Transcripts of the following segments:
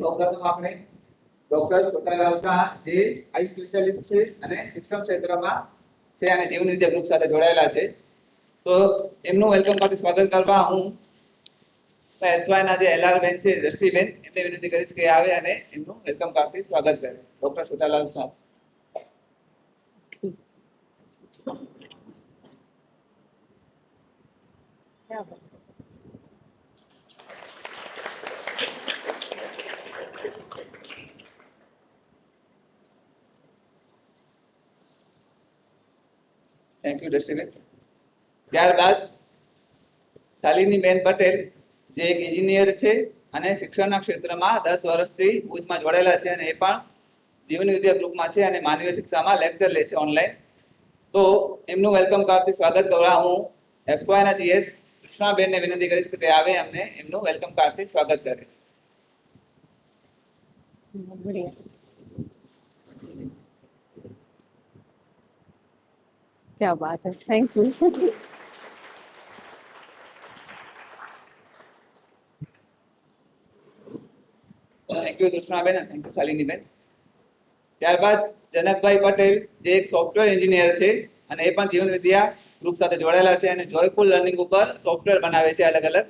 સૌપ્રથમ આપણે ડોક્ટર છોટાલાલ શાહ જે આઈ સ્પેશિયાલિસ્ટ છે અને શિક્ષણ ક્ષેત્રમાં છે અને જીવન વિદ્યા ગ્રુપ સાથે જોડાયેલા છે, તો એમનું વેલકમ સાથે સ્વાગત કરવા હું એસવાય ના જે એલઆર બેન છે દ્રષ્ટિબેન, એમને વિનંતી કરીશ કે આવે અને એમનું વેલકમ કાર્ડથી સ્વાગત કરે. Doctor Chhotalal Shah. Thank you Drashtiben. ત્યારબાદ શાલિનીબેન પટેલ જે એક એન્જિનિયર છે અને શિક્ષણના ક્ષેત્રમાં 10 વર્ષથી ભુજમાં જોડાયેલા છે અને એ પણ જીવન વિદ્યા ગ્રુપમાં છે અને માનવીય શિક્ષામાં લેક્ચર લે છે ઓનલાઈન. તો એમનું વેલકમ કાર્ડથી સ્વાગત કરવા હું એફવાય ના જીએસ કૃષ્ણાબેનને વિનંતી કરીશ કે તે આવે અમને એમનું વેલકમ કાર્ડથી સ્વાગત કરે. क्या बात है, thank you. Thank you Krishnaben અને થેન્ક યુ શાલિનીબેન. ત્યારબાદ જનકભાઈ પટેલ જે એક સોફ્ટવેર એન્જિનિયર છે અને એ પણ જીવન વિદ્યા ગ્રુપ સાથે જોડાયેલા છે અને જોયફુલ લર્નિંગ ઉપર સોફ્ટવેર બનાવે છે અલગ અલગ.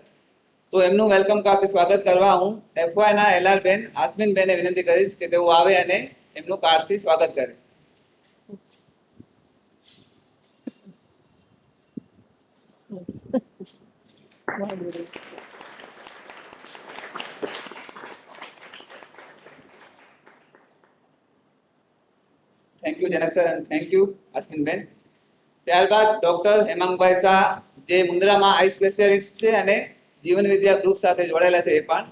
તો એમનું વેલકમ કાર્ડથી સ્વાગત કરવા હું એફવાય ના એલઆર બેન આસ્મિનબેનને વિનંતી કરીશ કે તેઓ આવે અને એમનું કાર્ડથી સ્વાગત કરે. થેન્ક યુ જનક સર અને થેન્ક યુ આસ્મિનબેન. ત્યારબાદ ડોક્ટર હેમાંગભાઈ શાહ જે મુન્દ્રામાં આઈ સ્પેશિયાલિસ્ટ છે અને જીવન વિદ્યા ગ્રુપ સાથે જોડાયેલા છે એ પણ.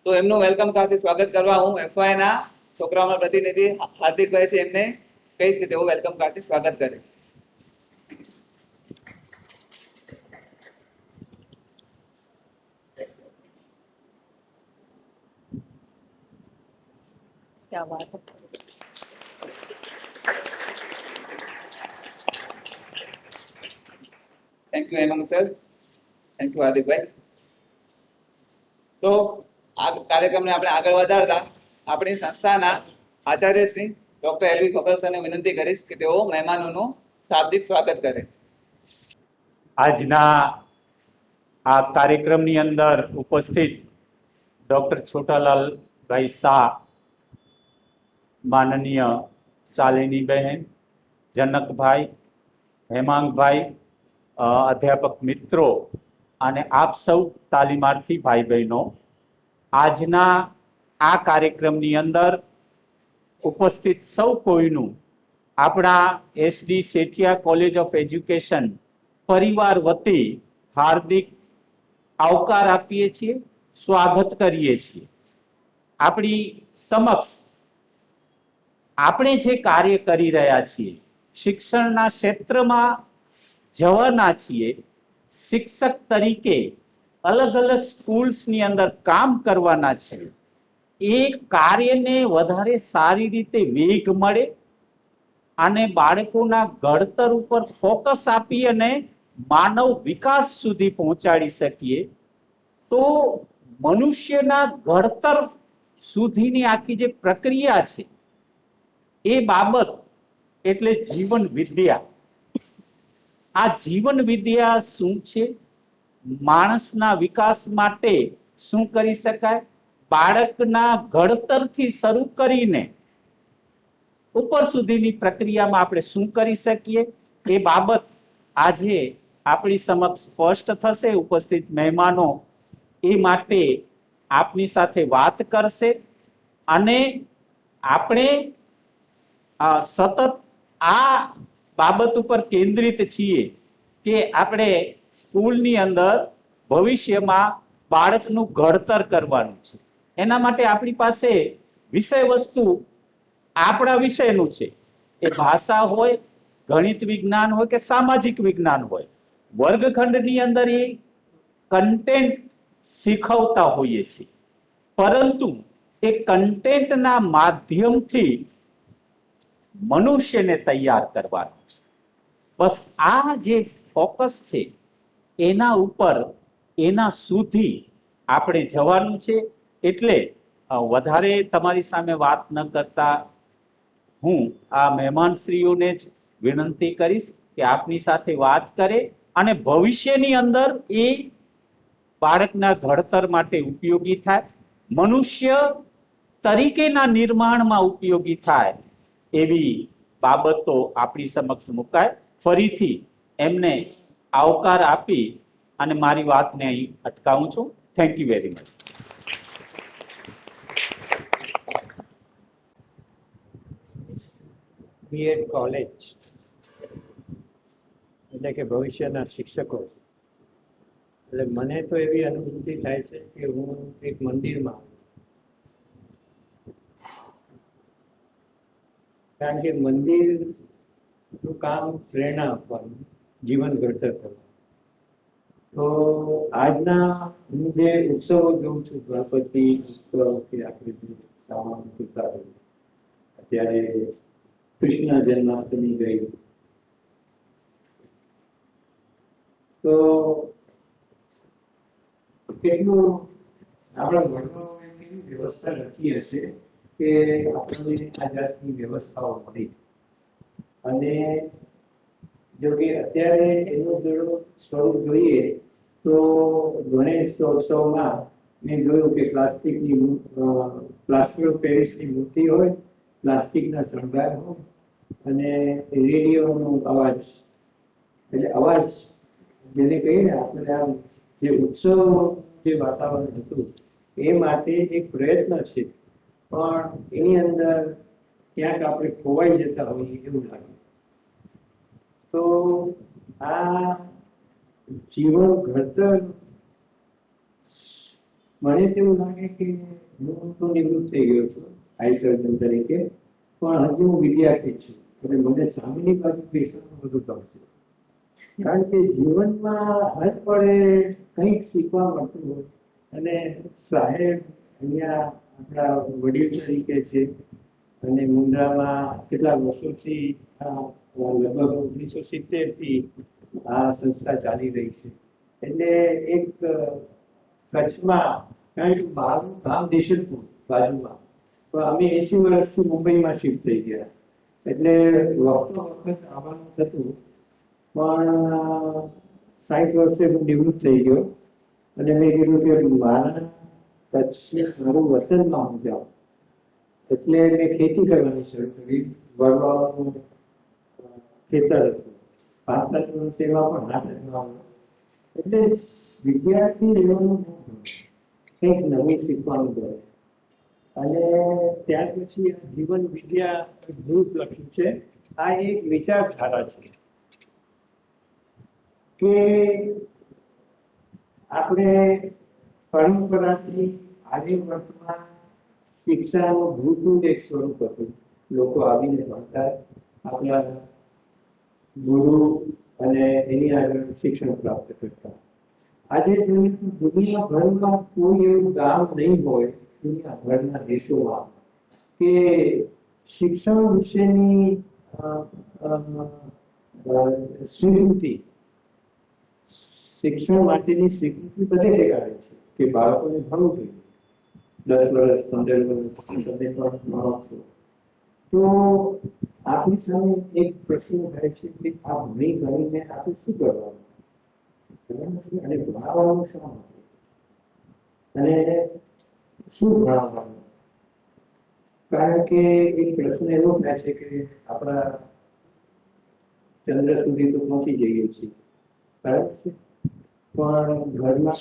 તો એમનું વેલકમ કાર્ડથી સ્વાગત કરવા હું એફવાય ના છોકરાઓના પ્રતિનિધિ હાર્દિકભાઈ છે એમને કહીશ કે તેઓ વેલકમ કાર્ડથી સ્વાગત કરે. क्या बात है. Thank you Hemang sir, thank you Hardikbhai. તો આ કાર્યક્રમને આપણે આગળ વધારતા આપણી સંસ્થાના આચાર્ય શ્રી ડોક્ટર એલવી ખોખર સરને વિનંતી કરીશ કે તેઓ મહેમાનોનું શાબ્દિક સ્વાગત કરે. આજના આ કાર્યક્રમની અંદર ઉપસ્થિત ડોક્ટર છોટાલાલભાઈ શાહ, માનનીય શાલિનીબહેન, જનકભાઈ, હેમાંગભાઈ, અધ્યાપક મિત્રો અને આપ સૌ તાલીમાર્થી ભાઈ બહેનો, આજના આ કાર્યક્રમની અંદર ઉપસ્થિત સૌ કોઈનું આપણા SD Sethia college of education પરિવાર વતી હાર્દિક આવકાર આપીએ છીએ, સ્વાગત કરીએ છીએ. આપણી સમક્ષ આપણે જે કાર્ય કરી રહ્યા છીએ, શિક્ષણના ક્ષેત્રમાં જવાના છીએ, શિક્ષક તરીકે અલગ અલગ સ્કૂલ્સની અંદર કામ કરવાના છે, એ કાર્યને વધારે સારી રીતે વેગ મળે અને બાળકોના ઘડતર ઉપર ફોકસ આપી અને માનવ વિકાસ સુધી પહોંચાડી શકીએ, તો મનુષ્યના ઘડતર સુધીની આખી જે પ્રક્રિયા છે એ બાબત એટલે જીવન વિદ્યા. આ જીવન વિદ્યા શું છે, માણસના વિકાસ માટે શું કરી શકાય, બાળકના ઘડતરથી શરૂ કરીને ઉપર સુધીની પ્રક્રિયામાં આપણે શું કરી શકીએ, એ બાબત આજે આપણી સમક્ષ સ્પષ્ટ થશે. ઉપસ્થિત મહેમાનો એ માટે આપની સાથે વાત કરશે અને આપણે સતત આ બાબત ઉપર કેન્દ્રિત છીએ કે આપણે સ્કૂલની અંદર ભવિષ્યમાં બાળકનું ઘડતર કરવાનું છે. એના માટે આપણી પાસે વિષય વસ્તુ આપણા વિષયનું છે, એ ભાષા હોય, ગણિત વિજ્ઞાન હોય કે સામાજિક વિજ્ઞાન હોય. વર્ગખંડની અંદર એ કન્ટેન્ટ શીખવતા હોઈએ છીએ, પરંતુ એ કન્ટેન્ટના માધ્યમથી મનુષ્યને તૈયાર કરવાનું છે. બસ આ જે ફોકસ છે એના ઉપર, એના સુધી આપણે જવાનું છે. એટલે વધારે તમારી સામે વાત ન કરતા હું આ મહેમાનશ્રીઓને જ વિનંતી કરીશ કે આપની સાથે વાત કરે અને ભવિષ્યની અંદર એ બાળકના ઘડતર માટે ઉપયોગી થાય, મનુષ્ય તરીકેના નિર્માણમાં ઉપયોગી થાય એવી બાબતો આપણી સમક્ષ મુકાય. ફરીથી એમને આવકાર આપી અને મારી વાતને અહીં અટકાવું છું. Thank you very much. BEd college એટલે કે ભવિષ્યના શિક્ષકો. એટલે મને તો એવી અનુભૂતિ થાય છે કે હું એક મંદિરમાં, કારણ કે મંદિરનું કામ પ્રેરણા આપવાનું, જીવન ઘડતર કરવાનું. તો આજના હું જે ઉત્સવો જોઉં છું, ગણપતિ ઉત્સવ કે આપણે શ્રાવણ ઉત્સવ, અત્યારે કૃષ્ણ જન્માષ્ટમી ગઈ, તો કેટલું આપણા વડીલોએ કેવી વ્યવસ્થા રચી હશે કે આપણને આ જાતની વ્યવસ્થાઓ મળી. અને જો કે અત્યારે એનો જો સ્વરૂપ જોઈએ તો ગણેશોત્સવમાં મેં જોયું કે પ્લાસ્ટર ઓફ પેરિસની મૂર્તિ હોય, પ્લાસ્ટિકના શણગાર હોય અને રેડિયોનો અવાજ, એટલે અવાજ જેને કહીએ ને આપણે, આમ જે ઉત્સવ જે વાતાવરણ હતું એ માટે એક પ્રયત્ન છે, પણ એની અંદર ક્યાંક આપણે ખોવાઈ જતા હોઈએ એવું લાગે. તો આ જીવન ઘડતર મને તેવું લાગે કે હું તો નિવૃત્ત થઈ ગયો છું આઈ સર્જન તરીકે, પણ હજુ હું વિદ્યાર્થી છું અને મને સામેની બાજુ બેસવાનું બધું ગમશે. કારણ કે જીવનમાં હર પળે કંઈક શીખવા મળતું હોય. અને સાહેબ અહીંયા આપણા વડીલ તરીકે છે અને મુન્દ્રામાં કેટલા વર્ષોથી લગભગ 1970થી આ સંસ્થા ચાલી રહી છે. એટલે એક કચ્છમાં, કારણ કે બહારનું ગામ દેશલપુર બાજુમાં, તો અમે 80 વર્ષથી મુંબઈમાં શિફ્ટ થઈ ગયા, એટલે વખતો વખત આવવાનું થતું. પણ 60 વર્ષે હું નિવૃત્ત થઈ ગયો અને મેં કીધું કે મારા કચ્છ મારું વતનમાં હું જાઉં. એટલે મેં ખેતી કરવાની શરૂ કરી. વડવાનું ખેતર હતું, 5-7 વર્ષ એમાં પણ હાથ અજમાવ્યો. એટલે વિદ્યાર્થી રહેવાનું કંઈક નવું શીખવાનું ગમે. અને ત્યાર પછી જીવન વિદ્યા ગ્રુપ લખ્યું છે. આ એક વિચારધારા છે કે આપણે પરંપરાથી આજે વર્તમાન શિક્ષાનું ભૂતપૂર્વ એક સ્વરૂપ હતું. લોકો આવીને ભણતા, આપણા ગુરુ અને એની આગળ શિક્ષણ પ્રાપ્ત કરતા. આજે જોઈએ તો દુનિયાભરમાં કોઈ એવું ગામ નહીં હોય દુનિયાભરના દેશોમાં કે શિક્ષણ વિશેની સ્વીકૃતિ, શિક્ષણ માટેની સ્વીકૃતિ બધે દેખાડે છે કે બાળકોને ભણવું જોઈએ. 10 વર્ષ 15 વર્ષ તમે પણ ભણો છો તો આપણી સામે એક પ્રશ્ન થાય છે કે આ ભણી ગણીને આપણે શું કરવાનું અને ભણાવવાનું શા માટે અને શું ભણાવવાનું. કારણ કે એક પ્રશ્ન એવો થાય છે કે આપણા ચંદ્ર સુધી તો પહોંચી જઈએ છીએ, બરાબર છે, પણ ઘરમાં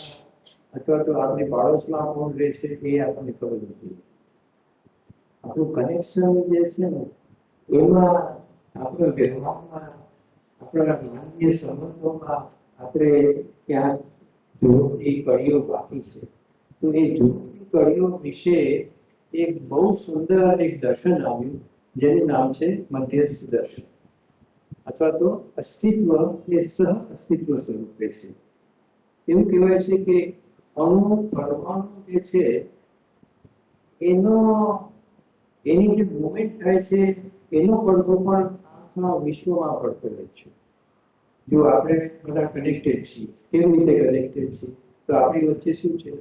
અથવા તો આપણી પાડોશમાં કોણ રહેશે એ આપણને ખબર નથી. આપણું કનેક્શન જે છે ને એમાં, આપણા વ્યવહારમાં, આપણા માનવીય સંબંધોમાં આપણે ક્યાંક જોડતી કડીઓ બાકી છે. તો એ જોડતી કડીઓ વિશે એક બહુ સુંદર એક દર્શન આવ્યું જેનું નામ છે મધ્યસ્થ દર્શન, અથવા તો અસ્તિત્વ એ સહ અસ્તિત્વ સ્વરૂપે છે. એવું કહેવાય છે કે અણુ પરમાણુ જે છે એની જે મુવમેન્ટ થાય છે એનો પડઘો પણ આખા વિશ્વમાં પડતો રહે છે. જો આપણે બધા કનેક્ટેડ છીએ, કેવી રીતે કનેક્ટેડ છીએ? તો આપણી વચ્ચે શું છે?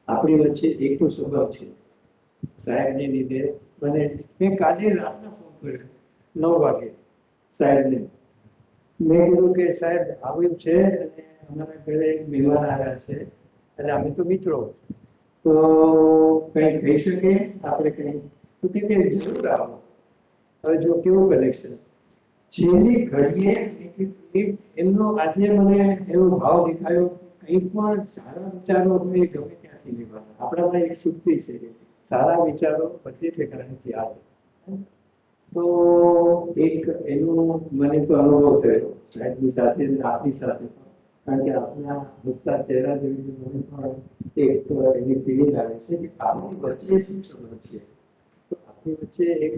આપણી આપણી વચ્ચે એકનો સ્વભાવ છે. સાહેબને લીધે મને મેં કાલે રાતના ફોન કર્યો 9 વાગે સાહેબને. મેં કીધું કે સાહેબ આવ્યું છે અને અમારા ઘરે એક મહેમાન આવ્યા છે અને અમે તો મિત્રો, તો કંઈ થઈ શકે આપણે કંઈ? તો કે જરૂર આવો. હવે જો કેવું કનેક્શન છેલ્લી ઘડીએ એમનો આજે મને એવો ભાવ દેખાયો, કંઈ પણ સારા વિચારો હોય ગમે ત્યાંથી લેવાના. આપણામાં એક શુદ્ધિ છે, સારા વિચારો બધી ઠેકાણેથી આવે. તો એક એનો મને તો અનુભવ થયો સાહેબની સાથે આપની સાથે પણ. કારણ કે આપણા હસતા ચહેરા જોઈને મને પણ એક એની ફિલિંગ આવે છે કે આપણી વચ્ચે શું સંબંધ છે. તો આપણી વચ્ચે એક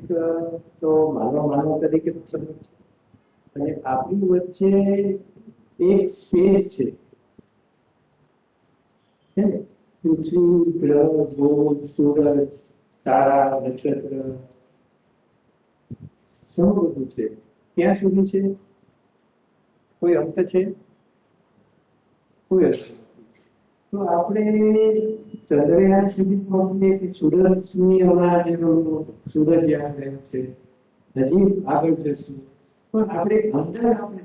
તો માનવ તરીકેનો સંબંધ છે અને આપણી વચ્ચે એક સ્પેસ છે. પૃથ્વી, ગ્રહ, ગોળ, સૂરજ, તારા, નક્ષત્ર શું બધું છે. ક્યાં સુધી છે? કોઈ અંત છે? કોઈ અંત નથી. તો આપણે ચંદ્રયાન સુધી પહોંચીએ કે સૂરજની હમણાં જેનો સૂરજયાન રહ્યું છે, હજી આગળ જશું, પણ આપણે અંદર આપણે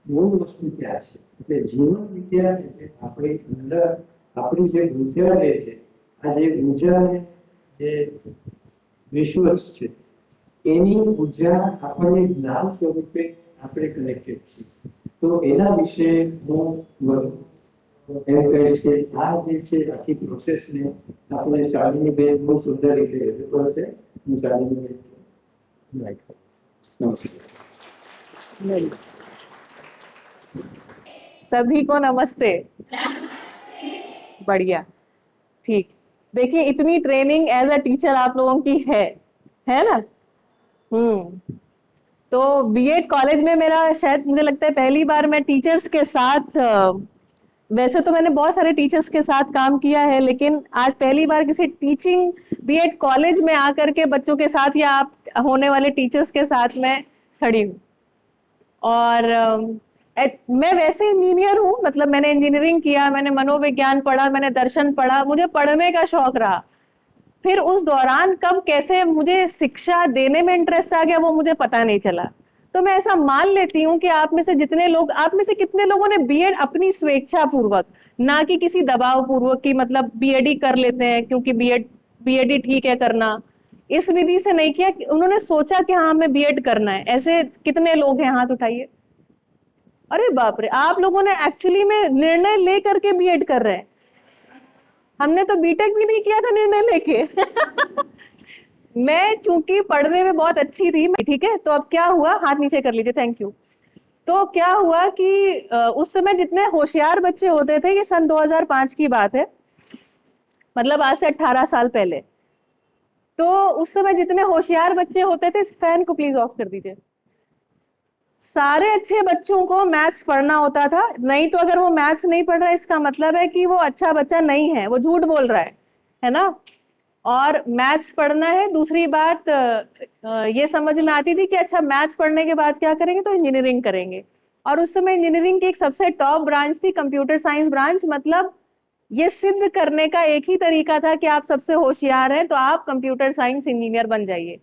મૂળ વસ્તુ ક્યાં છે. એટલે જીવન વિદ્યા એટલે આપણે અંદર આપણી જે ઉર્જા રહે છે, આ જે ઉર્જા જે વિશ્વ છે એની ઉર્જા આપણને જ્ઞાન સ્વરૂપે આપણે કનેક્ટેડ છીએ. તો એના વિશે હું એમ કહીશ કે આ જે છે આખી પ્રોસેસને આપણે શાલિનીબેન બહુ સુંદર રીતે રજૂ કરશે. હું શાલિનીબેન નમસ્કાર. सभी को नमस्ते. बढ़िया, ठीक. देखिए इतनी ट्रेनिंग एज अ टीचर आप लोगों की है ना. तो बीएड कॉलेज में मेरा शायद मुझे लगता है पहली बार मैं टीचर्स के साथ, वैसे तो मैंने बहुत सारे टीचर्स के साथ काम किया है, लेकिन आज पहली बार किसी टीचिंग बीएड कॉलेज में आकर के बच्चों के साथ या आप होने वाले टीचर्स के साथ मैं खड़ी हूँ. और मैं वैसे इंजीनियर हूँ, मतलब मैंने इंजीनियरिंग किया, मैंने मनोविज्ञान पढ़ा, मैंने दर्शन पढ़ा, मुझे पढ़ने का शौक रहा. फिर उस दौरान कब कैसे मुझे शिक्षा देने में इंटरेस्ट आ गया वो मुझे पता नहीं चला. तो मैं ऐसा मान लेती हूँ कि आप में से कितने लोगों ने बीएड अपनी स्वेच्छा पूर्वक, ना कि किसी दबाव पूर्वक की मतलब बीएड ही कर लेते हैं क्योंकि बीएड ही ठीक है करना, इस विधि से नहीं किया. उन्होंने सोचा कि हाँ हमें बीएड करना है. ऐसे कितने लोग हैं? हाथ उठाइए. अरे बाप रे, आप लोगों ने एक्चुअली में निर्णय ले करके बीएड कर रहे हैं. हमने तो बीटेक भी नहीं किया था निर्णय लेके. मैं चूंकि पढ़ने में बहुत अच्छी थी, ठीक है. तो अब क्या हुआ, हाथ नीचे कर लीजिए, थैंक यू. तो क्या हुआ कि उस समय जितने होशियार बच्चे होते थे, ये सन 2005 की बात है, मतलब आज से 18 साल पहले. तो उस समय जितने होशियार बच्चे होते थे, इस फैन को प्लीज ऑफ कर दीजिए. सारे अच्छे बच्चों को मैथ्स पढ़ना होता था. नहीं तो अगर वो मैथ्स नहीं पढ़ रहा है इसका मतलब है कि वो अच्छा बच्चा नहीं है, वो झूठ बोल रहा है ना. और मैथ्स पढ़ना है. दूसरी बात ये समझ में आती थी कि अच्छा मैथ्स पढ़ने के बाद क्या करेंगे, तो इंजीनियरिंग करेंगे. और उस समय इंजीनियरिंग की एक सबसे टॉप ब्रांच थी कंप्यूटर साइंस ब्रांच. मतलब ये सिद्ध करने का एक ही तरीका था कि आप सबसे होशियार हैं तो आप कंप्यूटर साइंस इंजीनियर बन जाइए.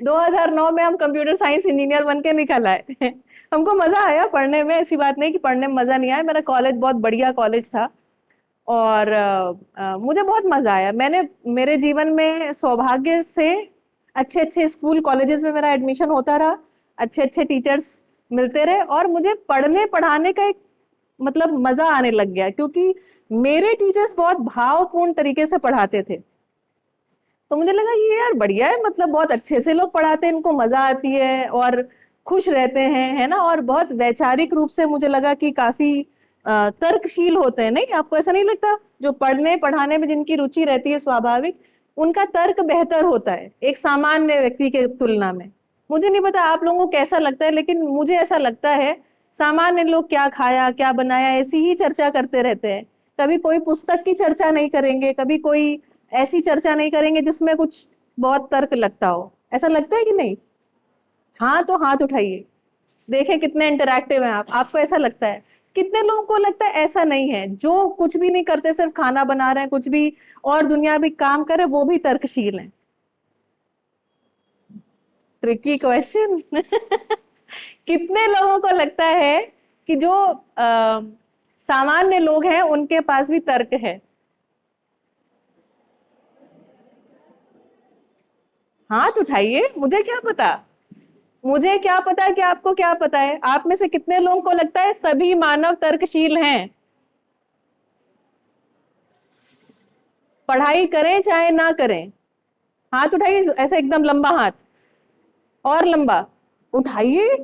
2009 में हम कंप्यूटर साइंस इंजीनियर बन के निकल आए. हमको मजा आया पढ़ने में, ऐसी बात नहीं कि पढ़ने में मजा नहीं आया. मेरा कॉलेज बहुत बढ़िया कॉलेज था और मुझे बहुत मजा आया. मैंने मेरे जीवन में सौभाग्य से अच्छे अच्छे स्कूल कॉलेजेस में मेरा एडमिशन होता रहा, अच्छे अच्छे टीचर्स मिलते रहे और मुझे पढ़ने पढ़ाने का एक मतलब मजा आने लग गया क्योंकि मेरे टीचर्स बहुत भावपूर्ण तरीके से पढ़ाते थे. तो मुझे लगा ये यार बढ़िया है, मतलब बहुत अच्छे से लोग पढ़ाते हैं, इनको मजा आती है और खुश रहते हैं, है ना. और बहुत वैचारिक रूप से मुझे लगा कि काफी तर्कशील होते हैं. नहीं, आपको ऐसा नहीं लगता? जो पढ़ने पढ़ाने में जिनकी रुचि रहती है स्वाभाविक, उनका तर्क बेहतर होता है एक सामान्य व्यक्ति के तुलना में. मुझे नहीं पता आप लोगों को कैसा लगता है, लेकिन मुझे ऐसा लगता है सामान्य लोग क्या खाया क्या बनाया ऐसी ही चर्चा करते रहते हैं. कभी कोई पुस्तक की चर्चा नहीं करेंगे, कभी कोई ऐसी चर्चा नहीं करेंगे जिसमें कुछ बहुत तर्क लगता हो. ऐसा लगता है कि नहीं? हाँ, तो हाथ उठाइए, देखें कितने इंटरैक्टिव हैं आप. आपको ऐसा लगता है कि कितने लोगों को लगता है ऐसा नहीं है, जो कुछ भी नहीं करते, सिर्फ खाना बना रहे हैं, कुछ भी और दुनिया भी काम करे, वो भी तर्कशील हैं? Tricky question. कितने लोगों को लगता है कि जो सामान्य लोग हैं उनके पास भी तर्क है? हाथ उठाइए, मुझे क्या पता, मुझे क्या पता कि आपको क्या पता है। आप में से कितने लोगों को लगता है सभी मानव तर्कशील हैं? पढ़ाई करें चाहे ना करें, हाथ उठाइए, ऐसे एकदम लंबा हाथ, और लंबा उठाइए।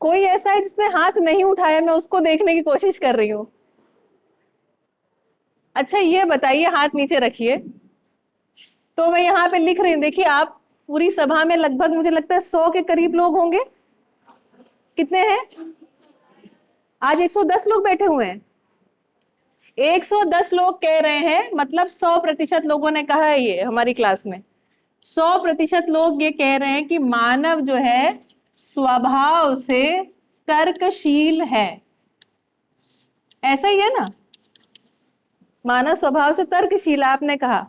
कोई ऐसा है जिसने हाथ नहीं उठाया? मैं उसको देखने की कोशिश कर रही हूं। अच्छा ये बताइए, हाथ नीचे रखिए, तो मैं यहाँ पे लिख रही हूँ। देखिए आप पूरी सभा में लगभग मुझे लगता है 100 के करीब लोग होंगे। कितने हैं? आज 110 लोग बैठे हुए हैं। 110 लोग कह रहे हैं, मतलब 100% लोगों ने कहा है ये हमारी क्लास में। 100% लोग ये कह रहे हैं कि मानव जो है स्वभाव से तर्कशील है। ऐसा ही है ना? मानव स्वभाव से तर्कशील, आपने कहा।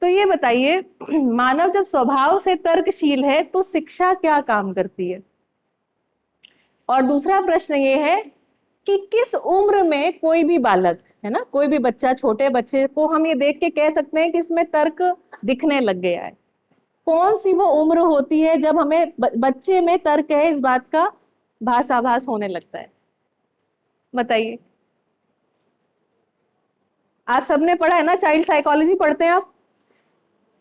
तो ये बताइए, मानव जब स्वभाव से तर्कशील है तो शिक्षा क्या काम करती है? और दूसरा प्रश्न ये है कि किस उम्र में कोई भी बालक है ना, कोई भी बच्चा, छोटे बच्चे को हम ये देख के कह सकते हैं कि इसमें तर्क दिखने लग गया है? कौन सी वो उम्र होती है जब हमें बच्चे में तर्क है इस बात का भासाभास होने लगता है? बताइए। आप सबने पढ़ा है ना, चाइल्ड साइकोलॉजी पढ़ते हैं आप?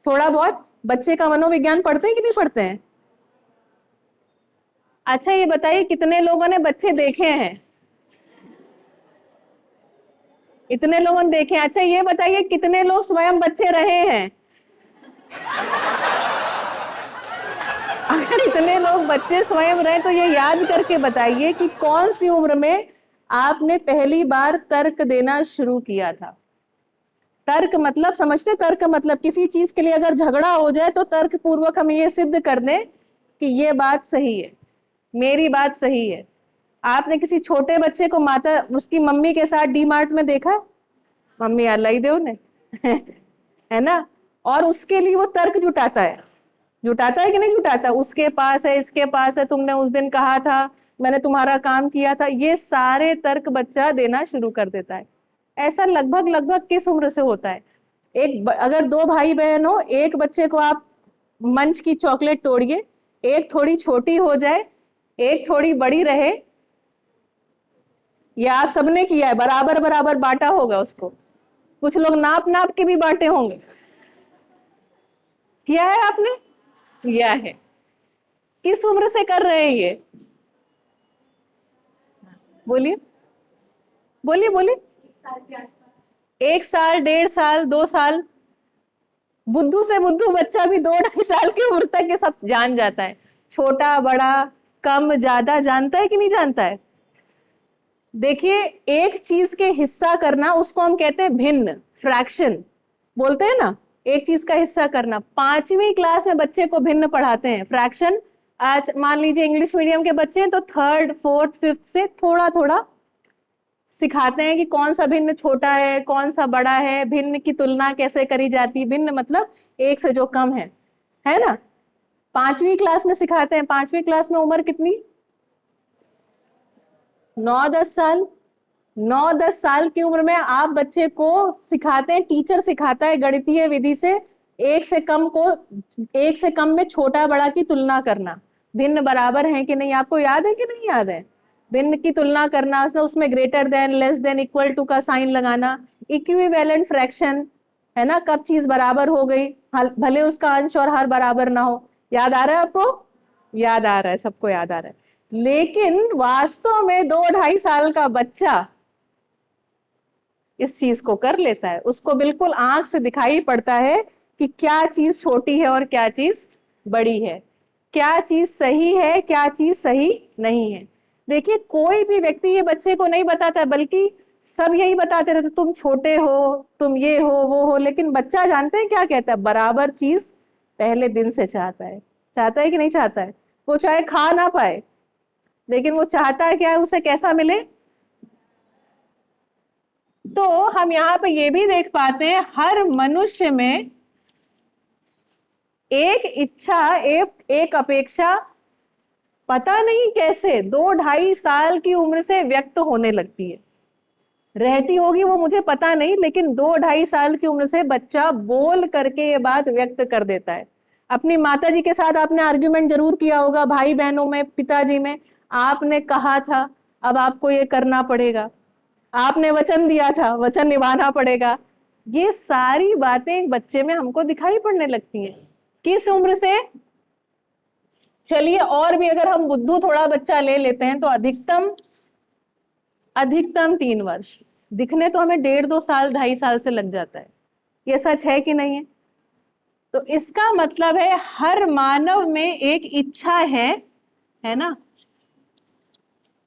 थोड़ा बहुत बच्चे का मनोविज्ञान पढ़ते हैं कि नहीं पढ़ते हैं? अच्छा ये बताइए, कितने लोगों ने बच्चे देखे हैं? इतने लोगों ने देखे हैं। अच्छा ये बताइए, कितने लोग स्वयं बच्चे रहे हैं? अगर इतने लोग बच्चे स्वयं रहे तो ये याद करके बताइए कि कौन सी उम्र में आपने पहली बार तर्क देना शुरू किया था? तर्क मतलब समझते? तर्क मतलब किसी चीज के लिए अगर झगड़ा हो जाए तो तर्क पूर्वक हम ये सिद्ध कर दें कि ये बात सही है, मेरी बात सही है। आपने किसी छोटे बच्चे को माता उसकी मम्मी के साथ डी-मार्ट में देखा? मम्मी अल्लाह ही दे उन्हें, है ना? और उसके लिए वो तर्क जुटाता है, जुटाता है कि नहीं जुटाता? उसके पास है, इसके पास है, तुमने उस दिन कहा था, मैंने तुम्हारा काम किया था, ये सारे तर्क बच्चा देना शुरू कर देता है। ऐसा लगभग लगभग किस उम्र से होता है? अगर 2 भाई बहन हो, एक बच्चे को आप मंच की चॉकलेट तोड़िए, एक थोड़ी छोटी हो जाए, एक थोड़ी बड़ी रहे, या आप सबने किया है, बराबर बराबर बांटा होगा उसको? कुछ लोग नाप नाप के भी बांटे होंगे। किया है आपने? किया है। किस उम्र से कर रहे हैं ये? बोलिए बोलिए बोलिए। 1 साल, 1.5 साल, 2 साल। बुद्धू से बुद्धू बच्चा भी 2-2.5 साल की उम्र तक ये सब जान जाता है। छोटा बड़ा कम ज्यादा जानता है कि नहीं जानता है? देखिए, एक चीज के हिस्सा करना उसको हम कहते हैं भिन्न, फ्रैक्शन बोलते हैं ना। एक चीज का हिस्सा करना, 5वीं क्लास में बच्चे को भिन्न पढ़ाते हैं, फ्रैक्शन। आज मान लीजिए इंग्लिश मीडियम के बच्चे हैं तो 3rd 4th 5th से थोड़ा थोड़ा सिखाते हैं कि कौन सा भिन्न छोटा है, कौन सा बड़ा है, भिन्न की तुलना कैसे करी जाती है। भिन्न मतलब एक से जो कम है ना? 5वीं क्लास में सिखाते हैं। 5वीं क्लास में उम्र कितनी? 9-10 साल। 9-10 साल की उम्र में आप बच्चे को सिखाते हैं, टीचर सिखाता है गणितीय विधि से एक से कम में छोटा बड़ा की तुलना करना, भिन्न बराबर है कि नहीं। आपको याद है कि नहीं याद है? भिन्न की तुलना करना, उसमें greater than, less than, equal to का साइन लगाना, इक्विवेलेंट फ्रैक्शन, है ना? कब चीज बराबर हो गई, भले उसका अंश और हर बराबर ना हो। याद आ रहा है आपको? याद आ रहा है, सबको याद आ रहा है। लेकिन वास्तव में 2-2.5 साल का बच्चा इस चीज को कर लेता है। उसको बिल्कुल आंख से दिखाई पड़ता है कि क्या चीज छोटी है और क्या चीज बड़ी है, क्या चीज सही है, क्या चीज सही नहीं है। देखिए, कोई भी व्यक्ति ये बच्चे को नहीं बताता, बल्कि सब यही बताते रहते, तुम छोटे हो, तुम ये हो, वो हो। लेकिन बच्चा जानते हैं क्या कहता है? बराबर चीज पहले दिन से चाहता है। चाहता है कि नहीं चाहता है? वो चाहे खा ना पाए, लेकिन वो चाहता है क्या है, उसे कैसा मिले। तो हम यहाँ पे ये भी देख पाते हैं हर मनुष्य में एक इच्छा, एक अपेक्षा पता नहीं कैसे 2-2.5 साल की उम्र से व्यक्त होने लगती है। रहती होगी वो मुझे पता नहीं, लेकिन 2-2.5 साल की उम्र से बच्चा बोल करके ये बात व्यक्त कर देता है। अपनी माता जी के साथ आपने आर्ग्यूमेंट जरूर किया होगा, भाई बहनों में, पिताजी में, आपने कहा था अब आपको ये करना पड़ेगा, आपने वचन दिया था, वचन निभाना पड़ेगा। ये सारी बातें एक बच्चे में हमको दिखाई पड़ने लगती हैं। किस उम्र से? चलिए और भी अगर हम बुद्धू थोड़ा बच्चा ले लेते हैं तो अधिकतम 3 वर्ष। दिखने तो हमें 1.5-2 साल, 2.5 साल से लग जाता है। ये सच है कि नहीं है? तो इसका मतलब है हर मानव में एक इच्छा है ना,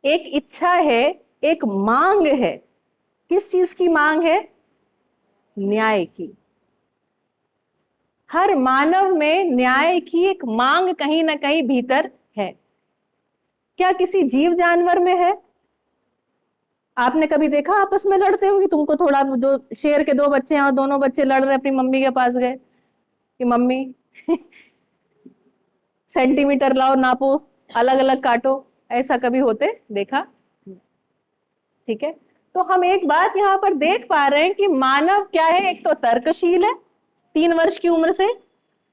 एक इच्छा है, एक मांग है। किस चीज की मांग है? न्याय की। हर मानव में न्याय की एक मांग कहीं ना कहीं भीतर है। क्या किसी जीव जानवर में है? आपने कभी देखा आपस में लड़ते हुए? तुमको थोड़ा, जो शेर के 2 बच्चे हैं और दोनों बच्चे लड़ रहे, अपनी मम्मी के पास गए कि मम्मी सेंटीमीटर लाओ, नापो, अलग अलग काटो, ऐसा कभी होते देखा? ठीक है, तो हम एक बात यहां पर देख पा रहे हैं कि मानव क्या है, एक तो तर्कशील है 3 वर्ष की उम्र से।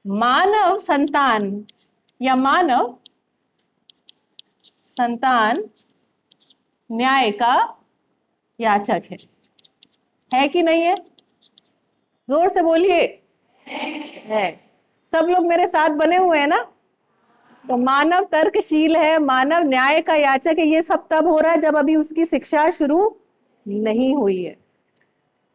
मानव संतान या मानव संतान न्याय का याचक है कि नहीं है? जोर से बोलिए। है। सब लोग मेरे साथ बने हुए हैं ना? तो मानव तर्कशील है, मानव न्याय का याचक है। ये सब तब हो रहा है जब अभी उसकी शिक्षा शुरू नहीं हुई है।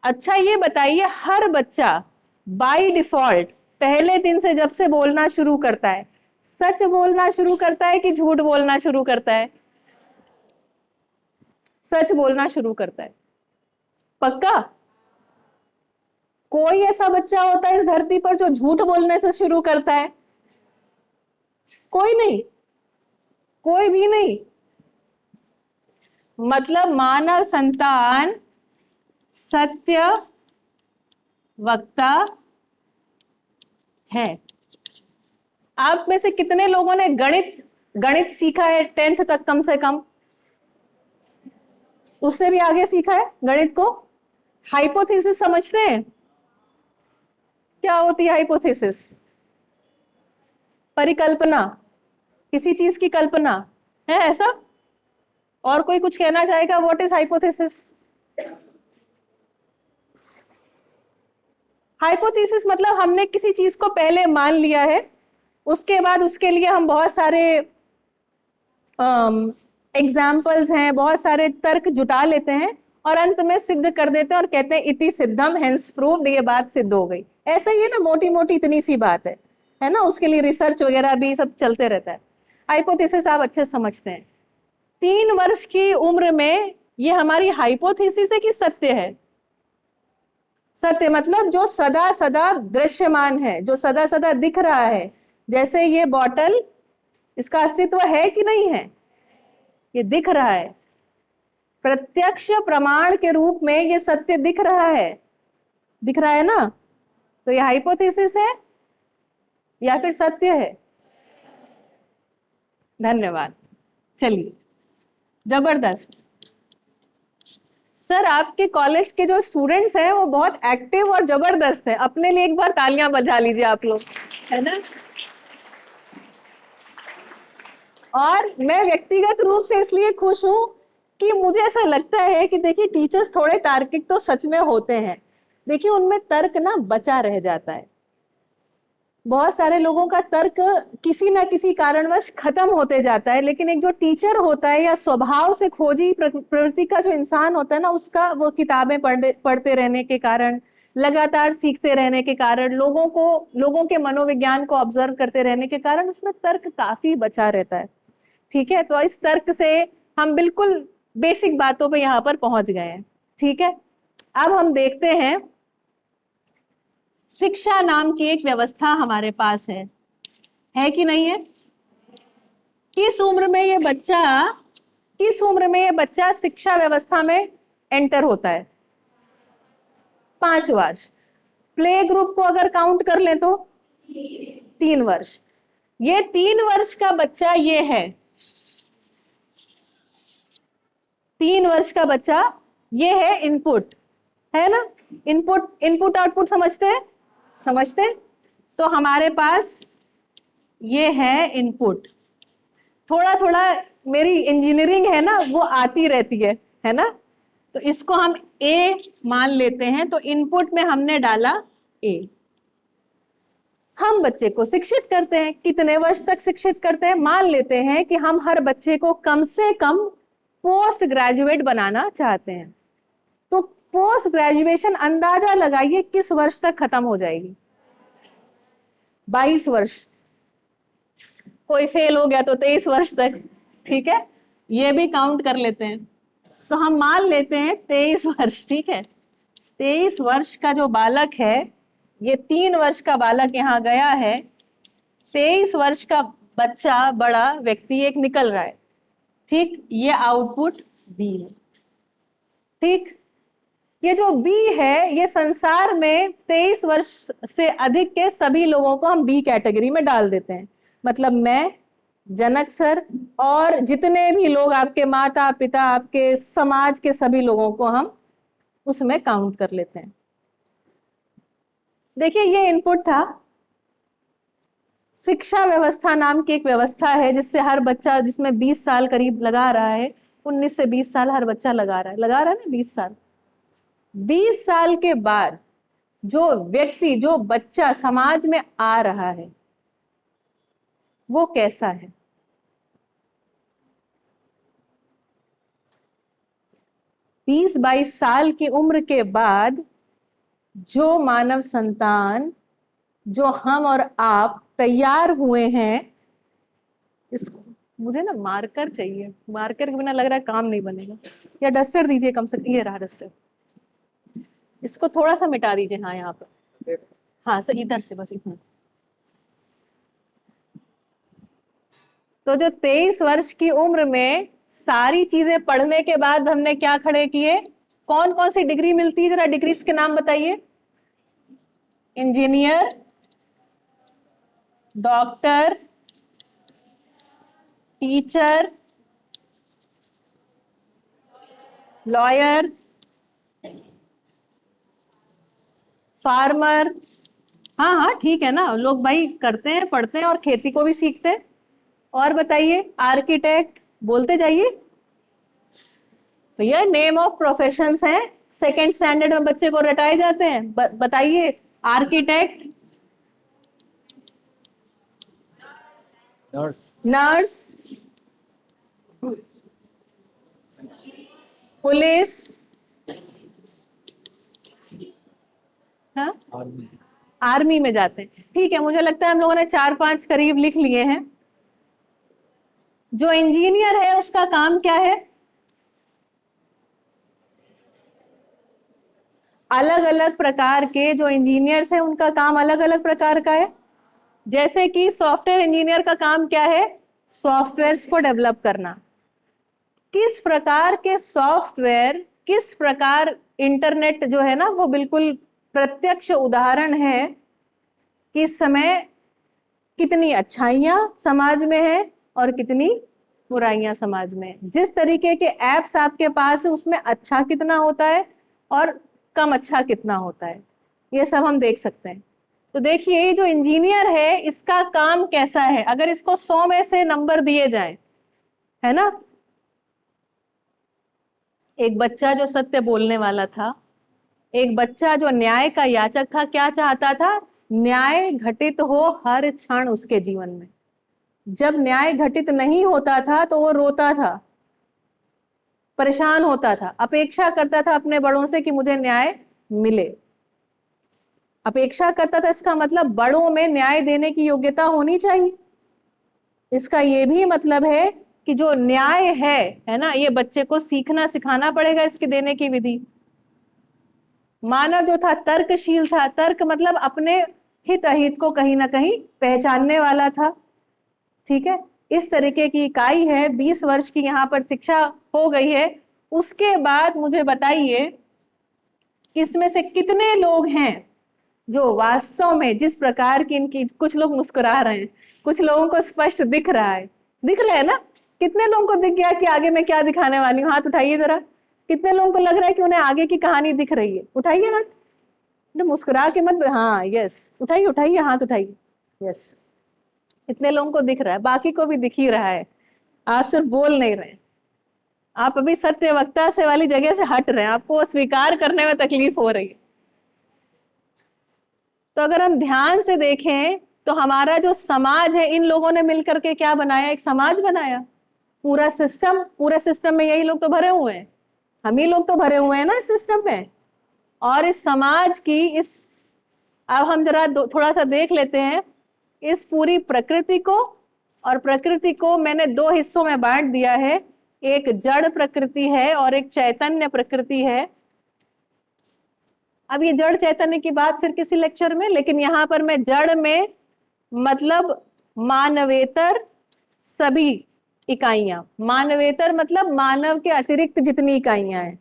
अच्छा ये बताइए, हर बच्चा बाय डिफॉल्ट पहले दिन से जब से बोलना शुरू करता है, सच बोलना शुरू करता है कि झूठ बोलना शुरू करता है? सच बोलना शुरू करता है। पक्का? कोई ऐसा बच्चा होता है इस धरती पर जो झूठ बोलने से शुरू करता है? कोई नहीं, कोई भी नहीं। मतलब मानव संतान सत्य वक्ता है। आप में से कितने लोगों ने गणित सीखा है 10th तक कम से कम? उससे भी आगे सीखा है गणित को? हाइपोथेसिस समझते हैं? क्या होती है हाइपोथेसिस? परिकल्पना, किसी चीज की कल्पना है, ऐसा? और कोई कुछ कहना चाहेगा? What is hypothesis? हाइपोथेसिस मतलब हमने किसी चीज को पहले मान लिया है, उसके बाद उसके लिए हम बहुत सारे एग्जाम्पल्स हैं, बहुत सारे तर्क जुटा लेते हैं और अंत में सिद्ध कर देते हैं और कहते हैं इति सिद्धम हेंस प्रूव्ड, ये बात सिद्ध हो गई। ऐसा ही है ना, मोटी मोटी इतनी सी बात है ना? उसके लिए रिसर्च वगैरह भी सब चलते रहता है। हाइपोथेसिस आप अच्छे समझते हैं। 3 वर्ष की उम्र में ये हमारी हाइपोथेसिस है कि सत्य है? सत्य मतलब जो सदा सदा दृश्यमान है, जो सदा सदा दिख रहा है। जैसे ये बॉटल, इसका अस्तित्व है कि नहीं है? ये दिख रहा है, प्रत्यक्ष प्रमाण के रूप में ये सत्य दिख रहा है ना? तो ये हाइपोथेसिस है या फिर सत्य है? धन्यवाद। चलिए, जबरदस्त। सर आपके कॉलेज के जो स्टूडेंट्स हैं वो बहुत एक्टिव और जबरदस्त है। अपने लिए एक बार तालियां बजा लीजिए आप लोग, है ना? और मैं व्यक्तिगत रूप से इसलिए खुश हूं कि मुझे ऐसा लगता है कि देखिए, टीचर्स थोड़े तार्किक तो सच में होते हैं। देखिए, उनमें तर्क ना बचा रह जाता है। बहुत सारे लोगों का तर्क किसी ना किसी कारणवश खत्म होते जाता है, लेकिन एक जो टीचर होता है या स्वभाव से खोजी प्रवृत्ति का जो इंसान होता है ना, उसका वो किताबें पढ़ते रहने के कारण, लगातार सीखते रहने के कारण, लोगों के मनोविज्ञान को ऑब्जर्व करते रहने के कारण उसमें तर्क काफी बचा रहता है। ठीक है, तो इस तर्क से हम बिल्कुल बेसिक बातों पे यहाँ पर पहुंच गए हैं। ठीक है, अब हम देखते हैं, शिक्षा नाम की एक व्यवस्था हमारे पास है कि नहीं है? किस उम्र में ये बच्चा शिक्षा व्यवस्था में एंटर होता है? 5 वर्ष। प्ले ग्रुप को अगर काउंट कर लें तो 3 वर्ष। ये 3 वर्ष का बच्चा ये है, 3 वर्ष का बच्चा ये है इनपुट, है ना? इनपुट आउटपुट समझते हैं? तो हमारे पास ये है इनपुट। थोड़ा थोड़ा मेरी इंजीनियरिंग है ना, वो आती रहती है ना? तो इसको हम ए मान लेते हैं। तो इनपुट में हमने डाला ए। हम बच्चे को शिक्षित करते हैं। कितने वर्ष तक शिक्षित करते हैं? मान लेते हैं कि हम हर बच्चे को कम से कम पोस्ट ग्रेजुएट बनाना चाहते हैं। तो पोस्ट ग्रेजुएशन अंदाजा लगाइए किस वर्ष तक खत्म हो जाएगी? 22 वर्ष। कोई फेल हो गया तो 23 वर्ष तक। ठीक है, ये भी काउंट कर लेते हैं। तो हम मान लेते हैं 23 वर्ष। ठीक है, 23 वर्ष का जो बालक है, ये 3 वर्ष का बालक यहाँ गया है, 23 वर्ष का बच्चा, बड़ा व्यक्ति एक निकल रहा है। ठीक, ये आउटपुट बी है। ठीक, ये जो बी है, ये संसार में 23 वर्ष से अधिक के सभी लोगों को हम बी कैटेगरी में डाल देते हैं। मतलब मैं, जनक सर और जितने भी लोग, आपके माता पिता, आपके समाज के सभी लोगों को हम उसमें काउंट कर लेते हैं। देखिए, ये इनपुट था। शिक्षा व्यवस्था नाम की एक व्यवस्था है जिससे हर बच्चा, जिसमें 20 साल करीब लगा रहा है, 19 से 20 साल हर बच्चा लगा रहा है ना, 20 साल। 20 साल के बाद जो व्यक्ति, जो बच्चा समाज में आ रहा है, वो कैसा है? बीस 22 साल की उम्र के बाद जो मानव संतान, जो हम और आप तैयार हुए हैं, इसको मुझे ना मार्कर चाहिए, मार्कर के बिना लग रहा है काम नहीं बनेगा। या डस्टर दीजिए कम से कम, ये रहा डस्टर, इसको थोड़ा सा मिटा दीजिए। हाँ, यहाँ पर, हाँ सर, इधर से बस इतना। तो जो 23 वर्ष की उम्र में सारी चीजें पढ़ने के बाद हमने क्या खड़े किए? कौन कौन सी डिग्री मिलती है? जरा डिग्रीज के नाम बताइए। Engineer, doctor, teacher, lawyer, farmer. हाँ, ठीक है ना, लोग भाई करते हैं, पढ़ते हैं और खेती को भी सीखते हैं। और बताइए, आर्किटेक्ट, बोलते जाइए भैया, नेम ऑफ प्रोफेशंस हैं, सेकेंड स्टैंडर्ड में बच्चे को रटाए जाते हैं। बताइए, आर्किटेक्ट, नर्स, पुलिस, हाँ, आर्मी में जाते हैं। ठीक है, मुझे लगता है हम लोगों ने 4-5 करीब लिख लिए हैं। जो इंजीनियर है उसका काम क्या है? अलग अलग प्रकार के जो इंजीनियर्स हैं उनका काम अलग अलग प्रकार का है। जैसे कि सॉफ्टवेयर इंजीनियर का काम क्या है? सॉफ्टवेयर्स को डेवलप करना। किस प्रकार के सॉफ्टवेयर, किस प्रकार इंटरनेट जो है ना, वो बिल्कुल प्रत्यक्ष उदाहरण है कि इस समय कितनी अच्छाइयां समाज में है और कितनी बुराइयां समाज में। जिस तरीके के एप्स आपके पास है उसमें अच्छा कितना होता है और कम अच्छा कितना होता है, ये सब हम देख सकते हैं। तो देखिए, ये जो इंजीनियर है इसका काम कैसा है? अगर इसको 100 में से नंबर दिए जाए, है ना, एक बच्चा जो सत्य बोलने वाला था, एक बच्चा जो न्याय का याचक था, क्या चाहता था? न्याय घटित हो हर क्षण उसके जीवन में। जब न्याय घटित नहीं होता था तो वो रोता था, परेशान होता था, अपेक्षा करता था अपने बड़ों से कि मुझे न्याय मिले। अपेक्षा करता था, इसका मतलब बड़ों में न्याय देने की योग्यता होनी चाहिए। इसका ये भी मतलब है कि जो न्याय है ना, ये बच्चे को सीखना सिखाना पड़ेगा, इसकी देने की विधि। मानव जो था तर्कशील था। तर्क मतलब अपने हित अहित को कहीं ना कहीं पहचानने वाला था। ठीक है, इस तरीके की इकाई है, 20 वर्ष की यहाँ पर शिक्षा हो गई है। उसके बाद मुझे बताइए कि इसमें से कितने लोग हैं जो वास्तव में जिस प्रकार की इनकी, कुछ लोग मुस्कुरा रहे हैं, कुछ लोगों को स्पष्ट दिख रहा है, दिख रहा है ना? कितने लोगों को दिख गया कि आगे मैं क्या दिखाने वाली हूँ? हाथ उठाइए जरा। कितने लोगों को लग रहा है कि उन्हें आगे की कहानी दिख रही है? उठाइए हाथ, मुस्कुरा के मत, हाँ यस, उठाइए उठाइए हाथ उठाइए, यस। इतने लोगों को दिख रहा है, बाकी को भी दिख ही रहा है, आप सिर्फ बोल नहीं रहे। आप अभी सत्य वक्ता से वाली जगह से हट रहे हैं, आपको वो स्वीकार करने में तकलीफ हो रही है। तो अगर हम ध्यान से देखें तो हमारा जो समाज है, इन लोगों ने मिलकर के क्या बनाया? एक समाज बनाया। पूरा सिस्टम, पूरे सिस्टम में यही लोग तो भरे हुए हैं, हम ही लोग तो भरे हुए हैं ना इस सिस्टम में। और इस समाज की इस, अब हम जरा थोड़ा सा देख लेते हैं इस पूरी प्रकृति को। और प्रकृति को मैंने दो हिस्सों में बांट दिया है, एक जड़ प्रकृति है और एक चैतन्य प्रकृति है। अब ये जड़ चैतन्य की बात फिर किसी लेक्चर में, लेकिन यहाँ पर मैं जड़ में मतलब मानवेतर सभी इकाइयां, मानवेतर मतलब मानव के अतिरिक्त जितनी इकाइयां हैं,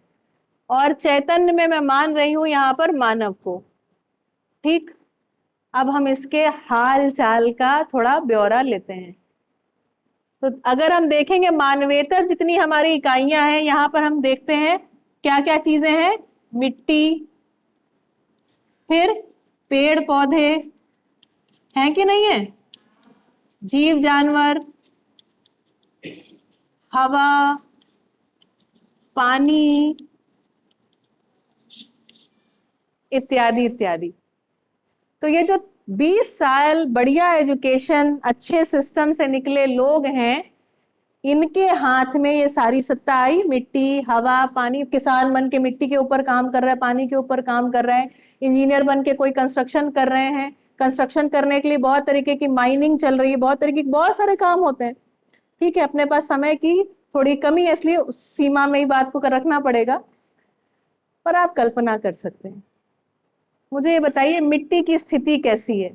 और चैतन्य में मैं मान रही हूं यहाँ पर मानव को। ठीक, अब हम इसके हाल चाल का थोड़ा ब्यौरा लेते हैं। तो अगर हम देखेंगे मानवेतर जितनी हमारी इकाइयां हैं, यहाँ पर हम देखते हैं क्या क्या चीजें हैं। मिट्टी, फिर पेड़ पौधे हैं कि नहीं है, जीव जानवर, हवा, पानी इत्यादि इत्यादि। तो ये जो 20 साल बढ़िया एजुकेशन, अच्छे सिस्टम से निकले लोग हैं, इनके हाथ में ये सारी सत्ता आई। मिट्टी, हवा, पानी। किसान बन के मिट्टी के ऊपर काम कर रहा है, पानी के ऊपर काम कर रहा है। इंजीनियर बन के कोई कंस्ट्रक्शन कर रहे हैं, कंस्ट्रक्शन करने के लिए बहुत तरीके की माइनिंग चल रही है, बहुत तरीके के बहुत सारे काम होते हैं। ठीक है, अपने पास समय की थोड़ी कमी है, इसलिए उस सीमा में ही बात को रखना पड़ेगा। पर आप कल्पना कर सकते हैं, मुझे ये बताइए मिट्टी की स्थिति कैसी है?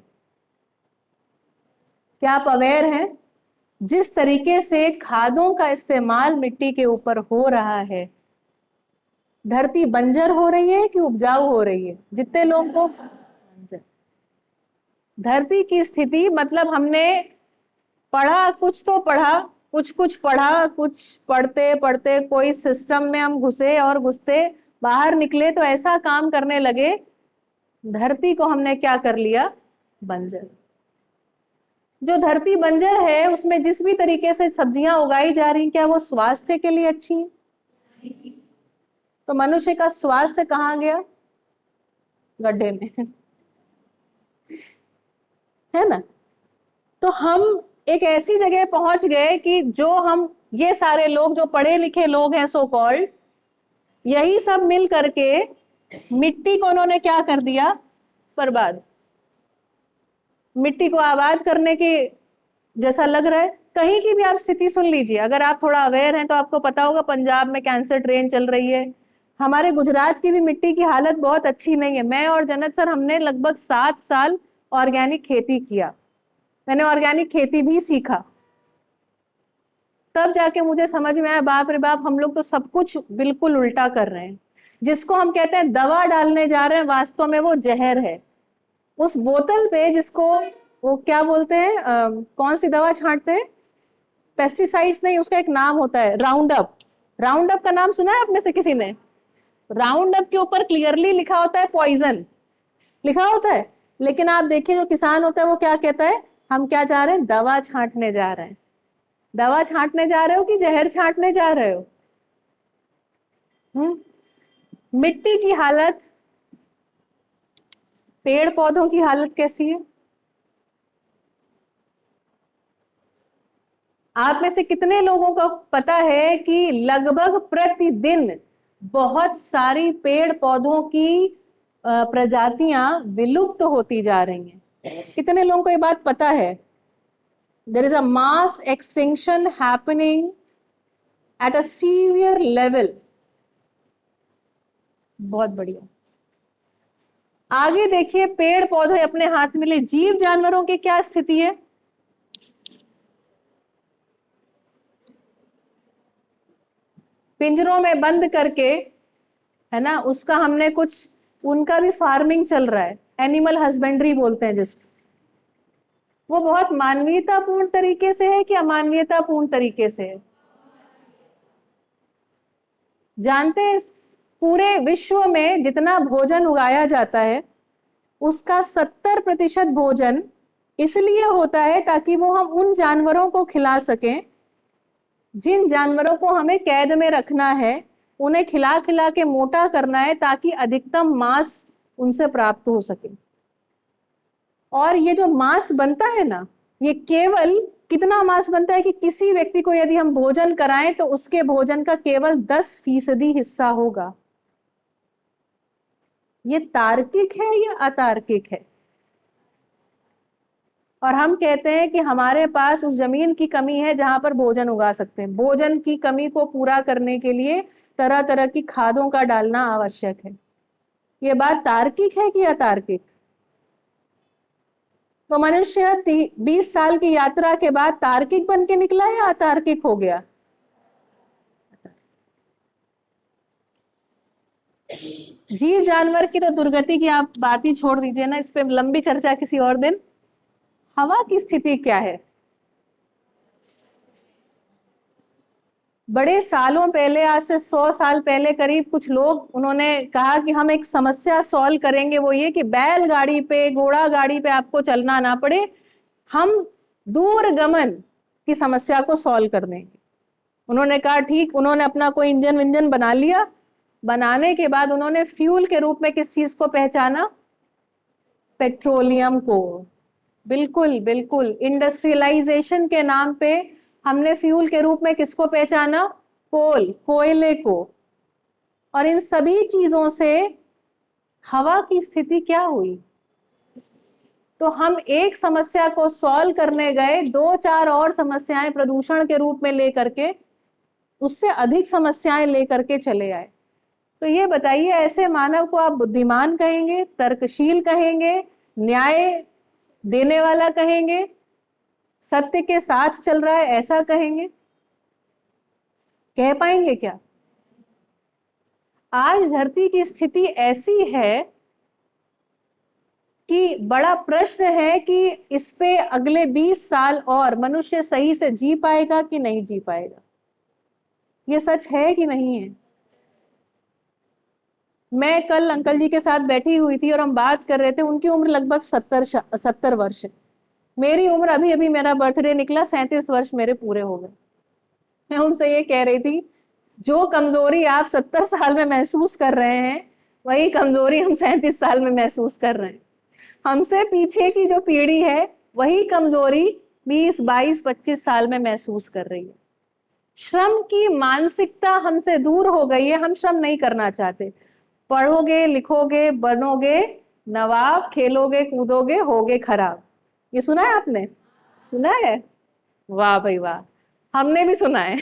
क्या आप अवेयर हैं जिस तरीके से खादों का इस्तेमाल मिट्टी के ऊपर हो रहा है? धरती बंजर हो रही है कि उपजाऊ हो रही है? जितने लोगों को बंजर, धरती की स्थिति मतलब हमने पढ़ा, कुछ तो पढ़ा, कुछ पढ़ा, कुछ पढ़ते पढ़ते कोई सिस्टम में हम घुसे और घुसते बाहर निकले तो ऐसा काम करने लगे, धरती को हमने क्या कर लिया? बंजर। जो धरती बंजर है उसमें जिस भी तरीके से सब्जियां उगाई जा रही, क्या वो स्वास्थ्य के लिए अच्छी हैं? तो मनुष्य का स्वास्थ्य कहाँ गया? गड्ढे में, है ना? तो हम एक ऐसी जगह पहुंच गए कि जो हम, ये सारे लोग जो पढ़े लिखे लोग हैं सो कॉल्ड, यही सब मिल करके मिट्टी को उन्होंने क्या कर दिया? बर्बाद। मिट्टी को आबाद करने के जैसा लग रहा है। कहीं की भी आप स्थिति सुन लीजिए, अगर आप थोड़ा अवेयर हैं तो आपको पता होगा पंजाब में कैंसर ट्रेन चल रही है। हमारे गुजरात की भी मिट्टी की हालत बहुत अच्छी नहीं है। मैं और जनक सर हमने लगभग 7 साल ऑर्गेनिक खेती किया, मैंने ऑर्गेनिक खेती भी सीखा, तब जाके मुझे समझ में आया बाप रे बाप, हम लोग तो सब कुछ बिल्कुल उल्टा कर रहे हैं। जिसको हम कहते हैं दवा डालने जा रहे हैं, वास्तव में वो जहर है। उस बोतल पे जिसको वो क्या बोलते हैं, कौन सी दवा छांटते हैं? पेस्टिसाइड्स नहीं, उसका एक नाम होता है, राउंड अप। राउंड अप का नाम सुना है आप में से किसी ने? राउंड अप के ऊपर क्लियरली लिखा होता है पॉइजन लिखा होता है, लेकिन आप देखिए जो किसान होता है वो क्या कहता है, हम क्या जा रहे हैं? दवा छांटने जा रहे हैं। दवा छांटने जा रहे हो कि जहर छांटने जा रहे हो? मिट्टी की हालत, पेड़ पौधों की हालत कैसी है? आप में से कितने लोगों को पता है कि लगभग प्रतिदिन बहुत सारी पेड़ पौधों की प्रजातियां विलुप्त होती जा रही हैं? कितने लोगों को ये बात पता है? There is a mass extinction happening at a severe level. बहुत बढ़िया। आगे देखिए, पेड़ पौधे अपने हाथ में ले, जीव जानवरों की क्या स्थिति है? पिंजरों में बंद करके, है ना, उसका हमने कुछ, उनका भी फार्मिंग चल रहा है, एनिमल हस्बेंड्री बोलते हैं जिसको। वो बहुत मानवीयतापूर्ण तरीके से है कि अमानवीयतापूर्ण तरीके से है? जानते हैं पूरे विश्व में जितना भोजन उगाया जाता है उसका 70% भोजन इसलिए होता है ताकि वो हम उन जानवरों को खिला सकें जिन जानवरों को हमें कैद में रखना है, उन्हें खिला खिला के मोटा करना है ताकि अधिकतम मांस उनसे प्राप्त हो सके। और ये जो मांस बनता है ना, ये केवल कितना मांस बनता है कि किसी व्यक्ति को यदि हम भोजन कराएं तो उसके भोजन का केवल 10% हिस्सा होगा। ये तार्किक है या अतार्किक है? और हम कहते हैं कि हमारे पास उस जमीन की कमी है जहां पर भोजन उगा सकते हैं। भोजन की कमी को पूरा करने के लिए तरह तरह की खादों का डालना आवश्यक है। ये बात तार्किक है कि अतार्किक? तो मनुष्य 20 साल की यात्रा के बाद तार्किक बन के निकला या अतार्किक हो गया? जीव जानवर की तो दुर्गति की आप बात ही छोड़ दीजिए ना, इस पे लंबी चर्चा किसी और दिन। हवा की स्थिति क्या है? बड़े सालों पहले, आज से 100 साल पहले करीब, कुछ लोग उन्होंने कहा कि हम एक समस्या सॉल्व करेंगे, वो ये कि बैलगाड़ी पे, घोड़ा गाड़ी पे आपको चलना ना पड़े, हम दूर गमन की समस्या को सॉल्व कर देंगे। उन्होंने कहा ठीक। उन्होंने अपना कोई इंजन विंजन बना लिया। बनाने के बाद उन्होंने फ्यूल के रूप में किस चीज को पहचाना? पेट्रोलियम को। बिल्कुल बिल्कुल, इंडस्ट्रियलाइजेशन के नाम पे हमने फ्यूल के रूप में किसको पहचाना? कोल, कोयले को। और इन सभी चीजों से हवा की स्थिति क्या हुई? तो हम एक समस्या को सॉल्व करने गए, 2-4 और समस्याएं प्रदूषण के रूप में लेकर के, उससे अधिक समस्याएं लेकर के चले आए। तो ये बताइए, ऐसे मानव को आप बुद्धिमान कहेंगे, तर्कशील कहेंगे, न्याय देने वाला कहेंगे, सत्य के साथ चल रहा है ऐसा कहेंगे? कह पाएंगे क्या? आज धरती की स्थिति ऐसी है कि बड़ा प्रश्न है कि इस पे अगले 20 साल और मनुष्य सही से जी पाएगा कि नहीं जी पाएगा। ये सच है कि नहीं है? मैं कल अंकल जी के साथ बैठी हुई थी और हम बात कर रहे थे। उनकी उम्र लगभग 70 वर्ष है। मेरी उम्र, अभी अभी मेरा बर्थडे निकला, 37 वर्ष मेरे पूरे हो गए। मैं उनसे ये कह रही थी, जो कमजोरी आप 70 साल में महसूस कर रहे हैं वही कमजोरी हम 37 साल में महसूस कर रहे हैं। हमसे पीछे की जो पीढ़ी है वही कमजोरी 20, 22, 25 साल में महसूस कर रही है। श्रम की मानसिकता हमसे दूर हो गई है। हम श्रम नहीं करना चाहते। पढ़ोगे, लिखोगे, बनोगे नवाब, खेलोगे, कूदोगे, होगे खराब। ये सुना है आपने? सुना है? वाह भाई वाह, हमने भी सुना है।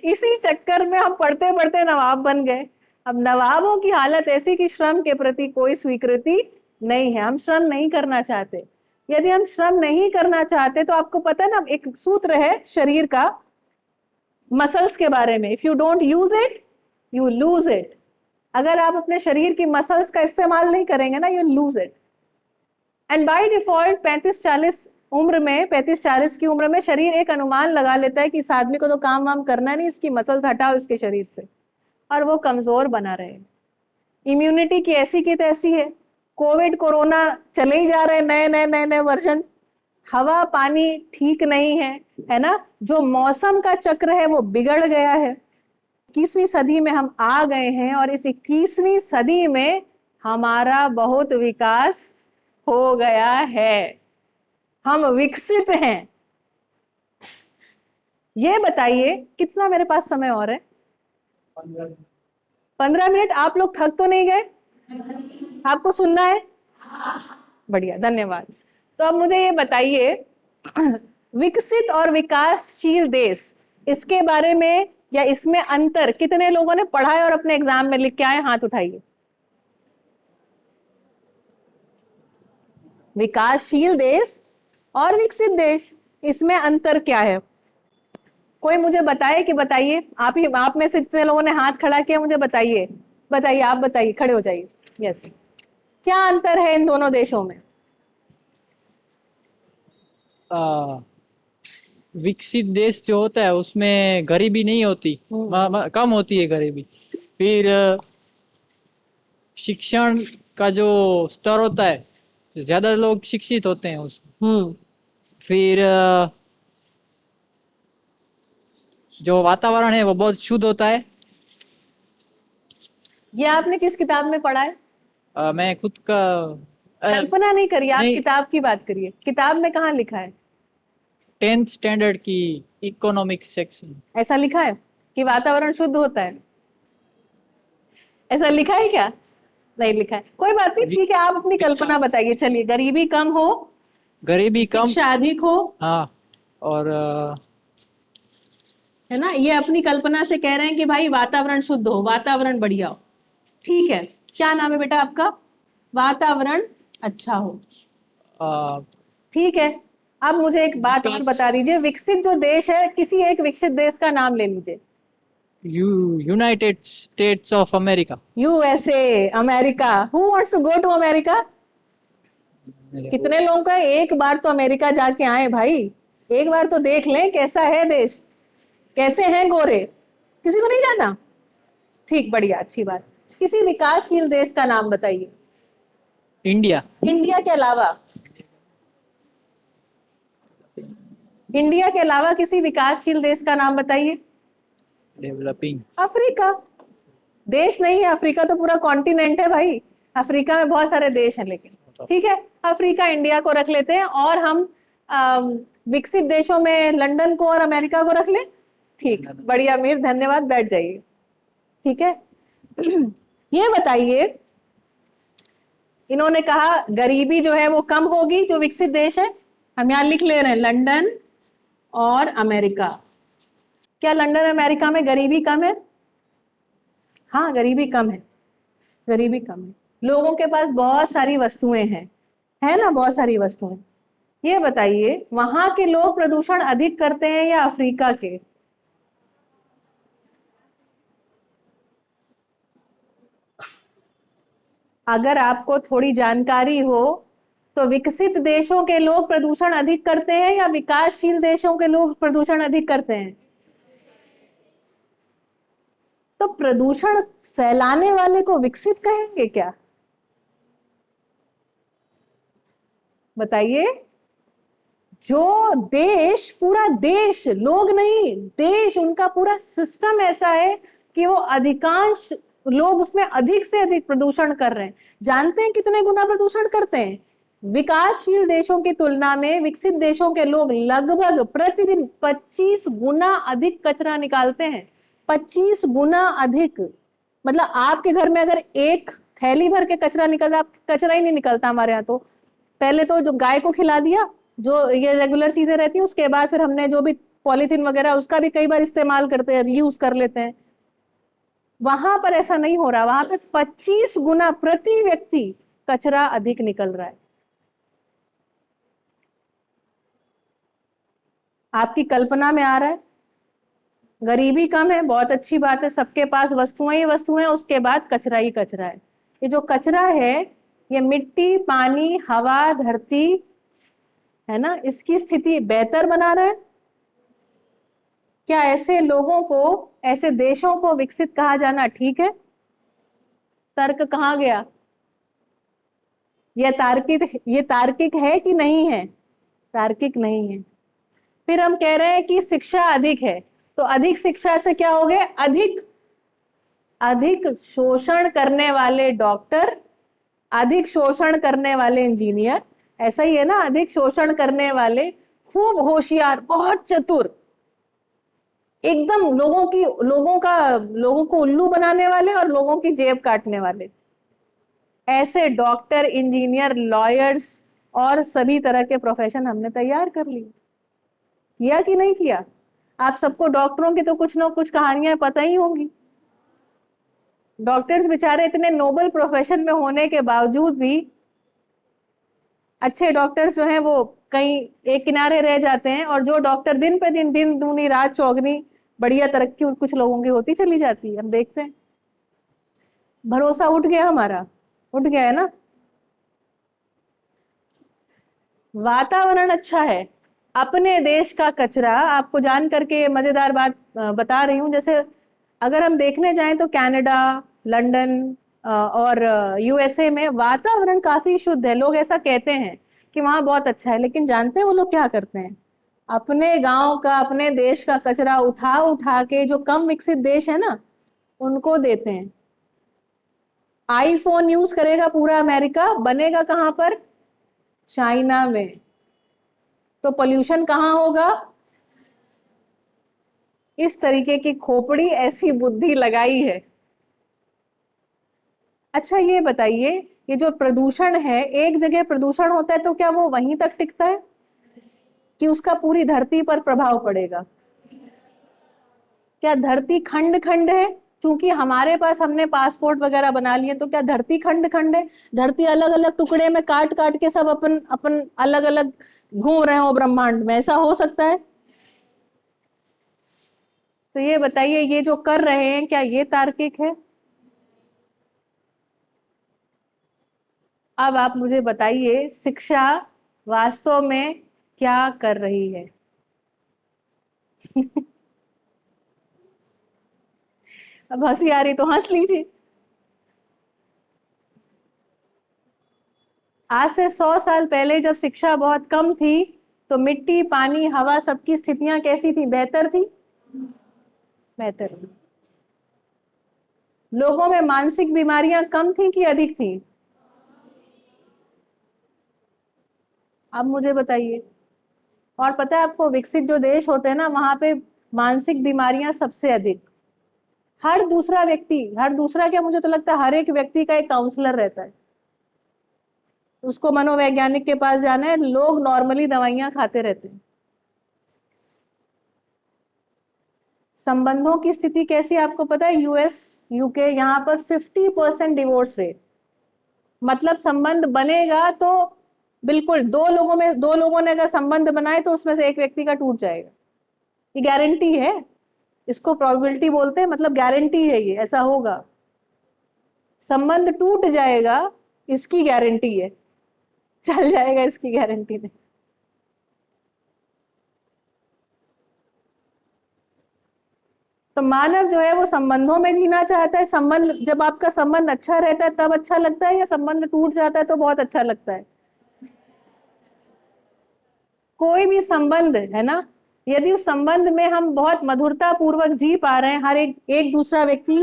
इसी चक्कर में हम पढ़ते पढ़ते नवाब बन गए। अब नवाबों की हालत ऐसी कि श्रम के प्रति कोई स्वीकृति नहीं है। हम श्रम नहीं करना चाहते। यदि हम श्रम नहीं करना चाहते तो आपको पता है ना, एक सूत्र है शरीर का, मसल्स के बारे में, if you don't use it you lose it. अगर आप अपने शरीर की मसल्स का इस्तेमाल नहीं करेंगे ना, you lose it. And by default 35-40 उम्र में, 35-40 की उम्र में शरीर एक अनुमान लगा लेता है कि इस आदमी को तो काम वाम करना नहीं, इसकी मसल्स हटाओ इसके शरीर से, और वो कमजोर बना रहे। इम्यूनिटी की ऐसी की तैसी है। कोविड, कोरोना चले ही जा रहे, नए वर्जन। हवा पानी ठीक नहीं है ना? जो मौसम का चक्र है वो बिगड़ गया है। 21वीं सदी में हम आ गए हैं और इस 21वीं सदी में हमारा बहुत विकास हो गया है। हम विकसित हैं। ये बताइए, कितना मेरे पास समय और है? 15 मिनट। आप लोग थक तो नहीं गए? आपको सुनना है? बढ़िया, धन्यवाद। तो अब मुझे ये बताइए, विकसित और विकासशील देश, इसके बारे में या इसमें अंतर कितने लोगों ने पढ़ा है और अपने एग्जाम में लिख के आए? हाथ उठाइए। विकासशील देश और विकसित देश, इसमें अंतर क्या है? कोई मुझे बताए कि बताइए, आप में से इतने लोगों ने हाथ खड़ा किया, मुझे बताइए, बताइए, आप बताइए, खड़े हो जाइए। यस, क्या अंतर है इन दोनों देशों में? आ, विकसित देश जो होता है उसमें गरीबी नहीं होती, कम होती है गरीबी। फिर शिक्षण का जो स्तर होता है, ज्यादा लोग शिक्षित होते हैं उसमें। फिर जो वातावरण है वो बहुत शुद्ध होता है। ये आपने किस किताब में पढ़ा है? मैं खुद का कल्पना नहीं करिए, आप नहीं। किताब की बात करिए। किताब में कहाँ लिखा है? 10th स्टैंडर्ड की इकोनॉमिक्स सेक्शन। ऐसा लिखा है कि वातावरण शुद्ध होता है? ऐसा लिखा है क्या? नहीं लिखा है, कोई बात नहीं, ठीक है, आप अपनी कल्पना बताइए। चलिए, गरीबी कम हो, गरीबी कम, शिक्षा अधिक हो, हाँ, और है ना, ये अपनी कल्पना से कह रहे हैं कि भाई वातावरण शुद्ध हो, वातावरण बढ़िया हो। ठीक है, क्या नाम है बेटा आपका? वातावरण अच्छा हो, ठीक है। अब मुझे एक बात और बता दीजिए, विकसित जो देश है, किसी एक विकसित देश का नाम ले लीजिए। United States of America. USA, America. Who wants to go to America? कितने लोगों का एक बार तो अमेरिका जाके आए भाई, एक बार तो देख लें कैसा है देश, कैसे हैं गोरे। किसी को नहीं जाना? ठीक, बढ़िया, अच्छी बात। किसी विकासशील देश का नाम बताइए। इंडिया। इंडिया के अलावा, इंडिया के अलावा किसी विकासशील देश का नाम बताइए। डेवलपिंग। अफ्रीका। देश नहीं है, अफ्रीका तो पूरा कॉन्टिनेंट है भाई। अफ्रीका में बहुत सारे देश हैं, लेकिन ठीक है, अफ्रीका इंडिया को रख लेते हैं, और हम विकसित देशों में लंदन को और अमेरिका को रख लें। ठीक, बढ़िया मीर, धन्यवाद, बैठ जाइए। ठीक है। ये बताइए, इन्होंने कहा गरीबी जो है वो कम होगी, जो विकसित देश है। हम यहाँ लिख ले रहे हैं लंदन और अमेरिका। क्या लंदन अमेरिका में गरीबी कम है? हाँ, गरीबी कम है, गरीबी कम है। लोगों के पास बहुत सारी वस्तुएं हैं, है ना, बहुत सारी वस्तुएं। ये बताइए, वहां के लोग प्रदूषण अधिक करते हैं या अफ्रीका के? अगर आपको थोड़ी जानकारी हो तो विकसित देशों के लोग प्रदूषण अधिक करते हैं या विकासशील देशों के लोग प्रदूषण अधिक करते हैं? तो प्रदूषण फैलाने वाले को विकसित कहेंगे क्या? बताइए। जो देश, पूरा देश, लोग नहीं, देश, उनका पूरा सिस्टम ऐसा है कि वो अधिकांश लोग उसमें अधिक से अधिक प्रदूषण कर रहे हैं। जानते हैं कितने गुना प्रदूषण करते हैं? विकासशील देशों की तुलना में विकसित देशों के लोग लगभग प्रतिदिन 25 गुना अधिक कचरा निकालते हैं। 25 गुना अधिक। मतलब आपके घर में अगर एक थैली भर के कचरा निकलता, आप कचरा ही नहीं निकलता हमारे यहाँ तो। पहले तो जो गाय को खिला दिया, जो ये रेगुलर चीजें रहती हैं, उसके बाद फिर हमने जो भी पॉलीथीन वगैरह उसका भी कई बार इस्तेमाल करते हैं, यूज कर लेते हैं। वहां पर ऐसा नहीं हो रहा, वहां पे 25 गुना प्रति व्यक्ति कचरा अधिक निकल रहा है। आपकी कल्पना में आ रहा है? गरीबी कम है, बहुत अच्छी बात है, सबके पास वस्तुएं ही वस्तुएं, उसके बाद कचरा ही कचरा है। ये जो कचरा है, ये मिट्टी, पानी, हवा, धरती, है ना, इसकी स्थिति बेहतर बना रहा है। क्या ऐसे लोगों को, ऐसे देशों को विकसित कहा जाना ठीक है? तर्क कहाँ गया? ये तार्किक है कि नहीं है? तार्किक नहीं है। फिर हम कह रहे हैं कि शिक्षा अधिक है, तो अधिक शिक्षा से क्या हो गए? अधिक शोषण करने वाले डॉक्टर, अधिक शोषण करने वाले इंजीनियर, ऐसा ही है ना, अधिक शोषण करने वाले, खूब होशियार, बहुत चतुर, एकदम लोगों को उल्लू बनाने वाले और लोगों की जेब काटने वाले, ऐसे डॉक्टर, इंजीनियर, लॉयर्स और सभी तरह के प्रोफेशन हमने तैयार कर लिए। किया कि नहीं किया? आप सबको डॉक्टरों की तो कुछ ना कुछ कहानियां पता ही होंगी। डॉक्टर्स बेचारे इतने नोबल प्रोफेशन में होने के बावजूद भी, अच्छे डॉक्टर्स जो हैं वो कहीं एक किनारे रह जाते हैं, और जो डॉक्टर दिन पे दिन, दिन दूनी रात चौगनी बढ़िया तरक्की कुछ लोगों की होती चली जाती है। हम देखते हैं, भरोसा उठ गया हमारा, उठ गया है ना। वातावरण अच्छा है, अपने देश का कचरा, आपको जान करके मजेदार बात बता रही हूँ। जैसे अगर हम देखने जाएं तो कनाडा, लंदन और यूएसए में वातावरण काफी शुद्ध है। लोग ऐसा कहते हैं कि वहां बहुत अच्छा है, लेकिन जानते हैं वो लोग क्या करते हैं? अपने गांव का, अपने देश का कचरा उठा उठा के जो कम विकसित देश है ना, उनको देते हैं। आईफोन यूज करेगा पूरा अमेरिका, बनेगा कहां पर? चाइना में। तो पोल्यूशन कहां होगा? इस तरीके की खोपड़ी ऐसी बुद्धि लगाई है। अच्छा ये बताइए, ये जो प्रदूषण है, एक जगह प्रदूषण होता है तो क्या वो वहीं तक टिकता है कि उसका पूरी धरती पर प्रभाव पड़ेगा? क्या धरती खंड खंड है? चूंकि हमारे पास, हमने पासपोर्ट वगैरह बना लिए, तो क्या धरती खंड खंड है? धरती अलग अलग टुकड़े में काट काट के सब अपन अपन अलग अलग घूम रहे हो ब्रह्मांड में, ऐसा हो सकता है? तो ये बताइए, ये जो कर रहे हैं क्या ये तार्किक है? अब आप मुझे बताइए, शिक्षा वास्तव में क्या कर रही है? अब हंसी आ रही तो हंस लीजिए। आज से 100 साल पहले जब शिक्षा बहुत कम थी, तो मिट्टी, पानी, हवा, सबकी स्थितियां कैसी थी? बेहतर थी? बेहतर थी। लोगों में मानसिक बीमारियां कम थी कि अधिक थी? अब मुझे बताइए। और पता है आपको, विकसित जो देश होते हैं ना, वहां पे मानसिक बीमारियां सबसे अधिक। हर दूसरा व्यक्ति, हर दूसरा क्या, मुझे तो लगता है हर एक व्यक्ति का एक काउंसलर रहता है। उसको मनोवैज्ञानिक के पास जाना है, लोग नॉर्मली दवाइयां खाते रहते हैं। संबंधों की स्थिति कैसी है आपको पता है? यूएस, यूके, यहाँ पर 50% डिवोर्स रेट। मतलब संबंध बनेगा तो बिल्कुल, दो लोगों ने अगर संबंध बनाए तो उसमें से एक व्यक्ति का टूट जाएगा, ये गारंटी है। इसको प्रोबेबिलिटी बोलते हैं, मतलब गारंटी है, ये ऐसा होगा। संबंध टूट जाएगा, इसकी गारंटी है। चल जाएगा, इसकी गारंटी नहीं। तो मानव जो है वो संबंधों में जीना चाहता है। संबंध, जब आपका संबंध अच्छा रहता है तब अच्छा लगता है, या संबंध टूट जाता है तो बहुत अच्छा लगता है? कोई भी संबंध है ना, यदि उस संबंध में हम बहुत मधुरता पूर्वक जी पा रहे हैं, हर एक दूसरा व्यक्ति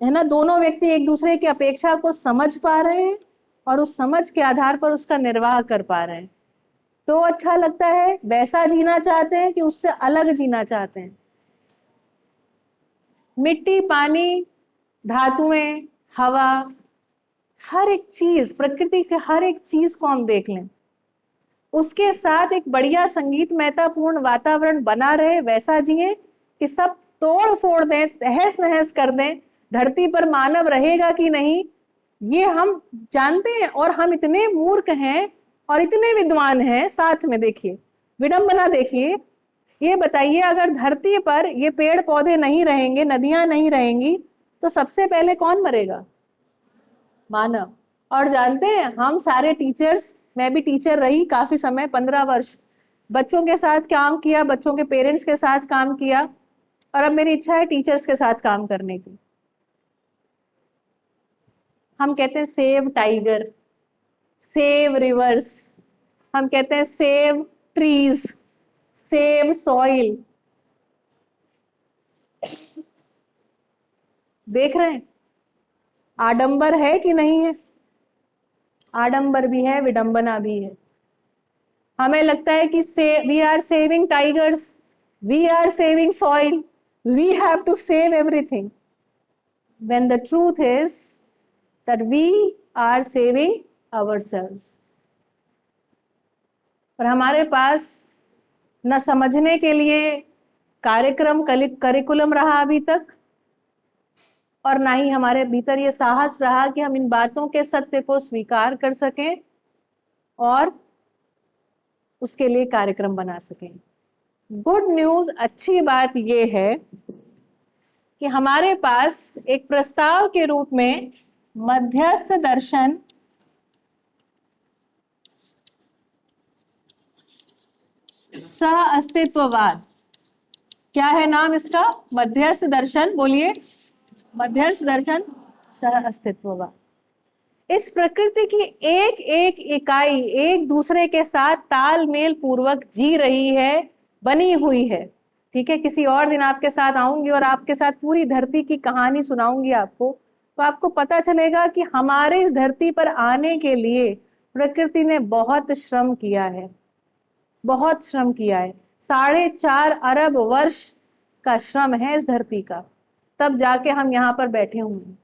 है ना, दोनों व्यक्ति एक दूसरे की अपेक्षा को समझ पा रहे हैं और उस समझ के आधार पर उसका निर्वाह कर पा रहे हैं, तो अच्छा लगता है। वैसा जीना चाहते हैं कि उससे अलग जीना चाहते हैं? मिट्टी, पानी, धातुएं, हवा, हर एक चीज, प्रकृति के हर एक चीज को हम देख लें, उसके साथ एक बढ़िया संगीतमयतापूर्ण वातावरण बना रहे, वैसा जिए कि सब तोड़ फोड़ दें, तहस नहस कर दें। धरती पर मानव रहेगा कि नहीं, ये हम जानते हैं, और हम इतने मूर्ख हैं और इतने विद्वान हैं साथ में। देखिए विडंबना, देखिए ये बताइए, अगर धरती पर ये पेड़ पौधे नहीं रहेंगे, नदियां नहीं रहेंगी, तो सबसे पहले कौन मरेगा? मानव। और जानते हैं, हम सारे टीचर्स, मैं भी टीचर रही काफी समय, 15 वर्ष बच्चों के साथ काम किया, बच्चों के पेरेंट्स के साथ काम किया, और अब मेरी इच्छा है टीचर्स के साथ काम करने की। हम कहते हैं सेव टाइगर, सेव रिवर्स, हम कहते हैं सेव ट्रीज, सेव सॉइल। देख रहे हैं आडंबर है कि नहीं है? आडंबर भी है, विडंबना भी है। हमें लगता है कि we are saving tigers, we are saving soil, we have to save everything, when the truth is that we are saving ourselves. और हमारे पास न समझने के लिए कार्यक्रम, करिकुलम रहा अभी तक, और ना ही हमारे भीतर ये साहस रहा कि हम इन बातों के सत्य को स्वीकार कर सकें और उसके लिए कार्यक्रम बना सकें। गुड न्यूज, अच्छी बात ये है कि हमारे पास एक प्रस्ताव के रूप में मध्यस्थ दर्शन सह अस्तित्ववाद, क्या है नाम इसका? मध्यस्थ दर्शन, बोलिए, मध्यस्थ दर्शन सह अस्तित्ववाद। इस प्रकृति की एक एक इकाई एक दूसरे के साथ तालमेल पूर्वक जी रही है, बनी हुई है। ठीक है, किसी और दिन आपके साथ आऊंगी और आपके साथ पूरी धरती की कहानी सुनाऊंगी आपको, तो आपको पता चलेगा कि हमारे इस धरती पर आने के लिए प्रकृति ने बहुत श्रम किया है, बहुत श्रम किया है। 4.5 अरब वर्ष का श्रम है इस धरती का, तब जाके हम यहाँ पर बैठे हुए हैं।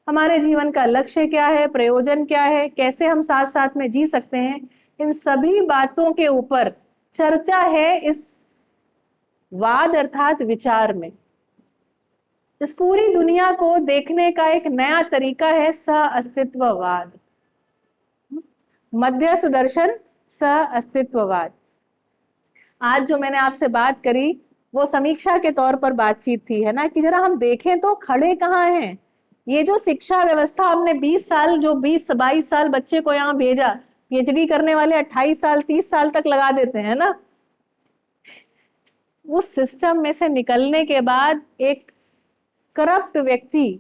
हमारे जीवन का लक्ष्य क्या है, प्रयोजन क्या है, कैसे हम साथ साथ में जी सकते हैं, इन सभी बातों के ऊपर चर्चा है इस वाद अर्थात विचार में। इस पूरी दुनिया को देखने का एक नया तरीका है सह अस्तित्ववाद, मध्यस्थ दर्शन सह अस्तित्ववाद। आज जो मैंने आपसे बात करी वो समीक्षा के तौर पर बातचीत थी, है ना, कि जरा हम देखें तो खड़े कहाँ हैं। ये जो शिक्षा व्यवस्था हमने 20 साल, जो 20-22 साल बच्चे को यहाँ भेजा, पीएचडी करने वाले 28 साल 30 साल तक लगा देते हैं ना, उस सिस्टम में से निकलने के बाद एक करप्ट व्यक्ति,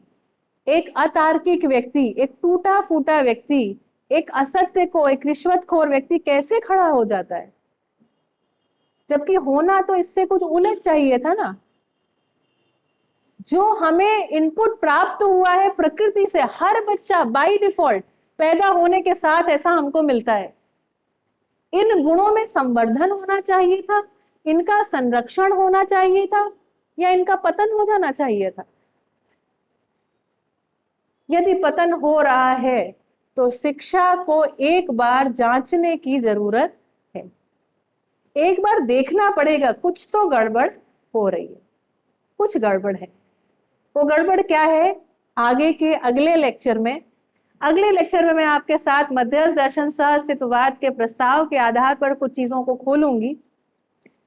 एक अतार्किक व्यक्ति, एक टूटा फूटा व्यक्ति, एक असत्य को, एक रिश्वतखोर व्यक्ति कैसे खड़ा हो जाता है? जबकि होना तो इससे कुछ उलट चाहिए था ना। जो हमें इनपुट प्राप्त हुआ है प्रकृति से, हर बच्चा बाय डिफॉल्ट पैदा होने के साथ ऐसा हमको मिलता है। इन गुणों में संवर्धन होना चाहिए था, इनका संरक्षण होना चाहिए था, या इनका पतन हो जाना चाहिए था? यदि पतन हो रहा है तो शिक्षा को एक बार जांचने की जरूरत है। एक बार देखना पड़ेगा, कुछ तो गड़बड़ हो रही है, कुछ गड़बड़ है। वो गड़बड़ क्या है, आगे के अगले लेक्चर में मैं आपके साथ मध्यस्थ दर्शन सह अस्तित्ववाद के प्रस्ताव के आधार पर कुछ चीजों को खोलूंगी।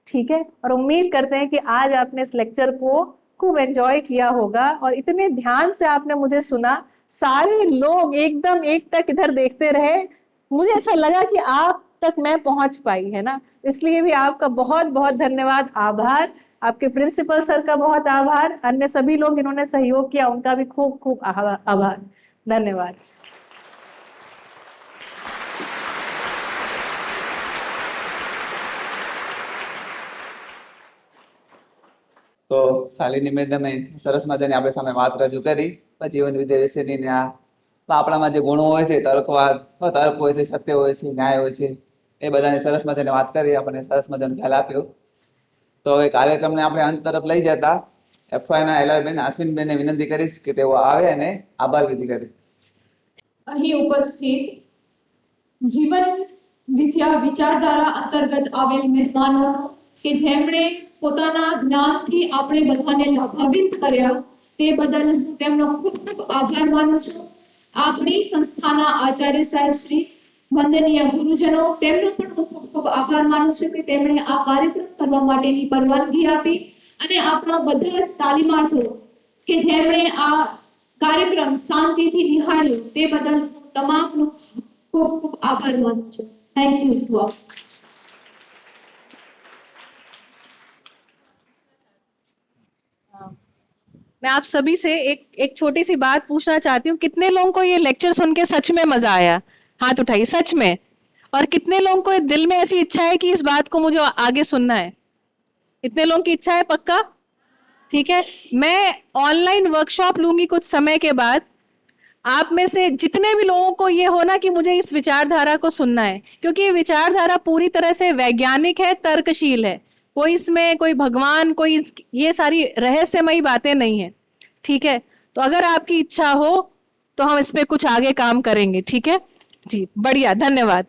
ठीक है, और उम्मीद करते हैं कि आज आपने इस लेक्चर को खूब एंजॉय किया होगा और इतने ध्यान से आपने मुझे सुना। सारे लोग एकदम एकटक इधर देखते रहे, मुझे ऐसा लगा कि आप तक मैं पहुंच पाई, है ना। इसलिए भी आपका बहुत बहुत धन्यवाद, आभार। आपके प्रिंसिपल सर का बहुत आभार, अन्य सभी लोग जिन्होंने सहयोग किया उनका भी खूब खूब आभार, धन्यवाद। તો શાલિની મેડમે સરસ મજાની આપણે સામે વાત રજૂ કરી જીવન વિદ્યા વિશેની ને આપણામાં જે ગુણો હોય છે, તર્કવાદ તર્ક હોય છે, સત્ય હોય છે, ન્યાય હોય છે, એ બધાની સરસ મજાની વાત કરી, આપણને સરસ મજાનો ખ્યાલ આપ્યો। તો હવે કાર્યક્રમને આપણે અંત તરફ લઈ જતા એફવાયના એલઆરબેન આશ્વિનબેનને વિનંતી કરીશ કે તેઓ આવે અને આભાર વિધિ કરે। અહીં ઉપસ્થિત જીવન વિદ્યા વિચારધારા અંતર્ગત આવેલ મહેમાનો કે જેમણે પોતાના જ્ઞાનથી આપણે બધાને લાભાન્વિત કર્યા, તે બદલ હું તેમનો ખૂબ ખૂબ આભાર માનું છું। આપણી સંસ્થાના આચાર્ય સાહેબ શ્રી, વંદનીય ગુરુજનો, તેમનો પણ હું ખૂબ ખૂબ આભાર માનું છું કે તેમણે આ કાર્યક્રમ કરવા માટેની પરવાનગી આપી અને આપણા બધા જ તાલીમાર્થીઓ કે જેમણે આ કાર્યક્રમ શાંતિથી નિહાળ્યો, તે બદલ હું તમામનો ખૂબ ખૂબ આભાર માનું છું। Thank you to all. मैं आप सभी से एक छोटी सी बात पूछना चाहती हूँ, कितने लोगों को ये लेक्चर सुन के सच में मजा आया? हाथ उठाइए, सच में। और कितने लोगों को दिल में ऐसी इच्छा है कि इस बात को मुझे आगे सुनना है? इतने लोगों की इच्छा है? पक्का? ठीक है, मैं ऑनलाइन वर्कशॉप लूंगी कुछ समय के बाद। आप में से जितने भी लोगों को ये होना कि मुझे इस विचारधारा को सुनना है, क्योंकि ये विचारधारा पूरी तरह से वैज्ञानिक है, तर्कशील है, कोई इसमें कोई भगवान, कोई ये सारी रहस्यमयी बातें नहीं है। ठीक है, तो अगर आपकी इच्छा हो तो हम इस पे कुछ आगे काम करेंगे। ठीक है जी, बढ़िया, धन्यवाद।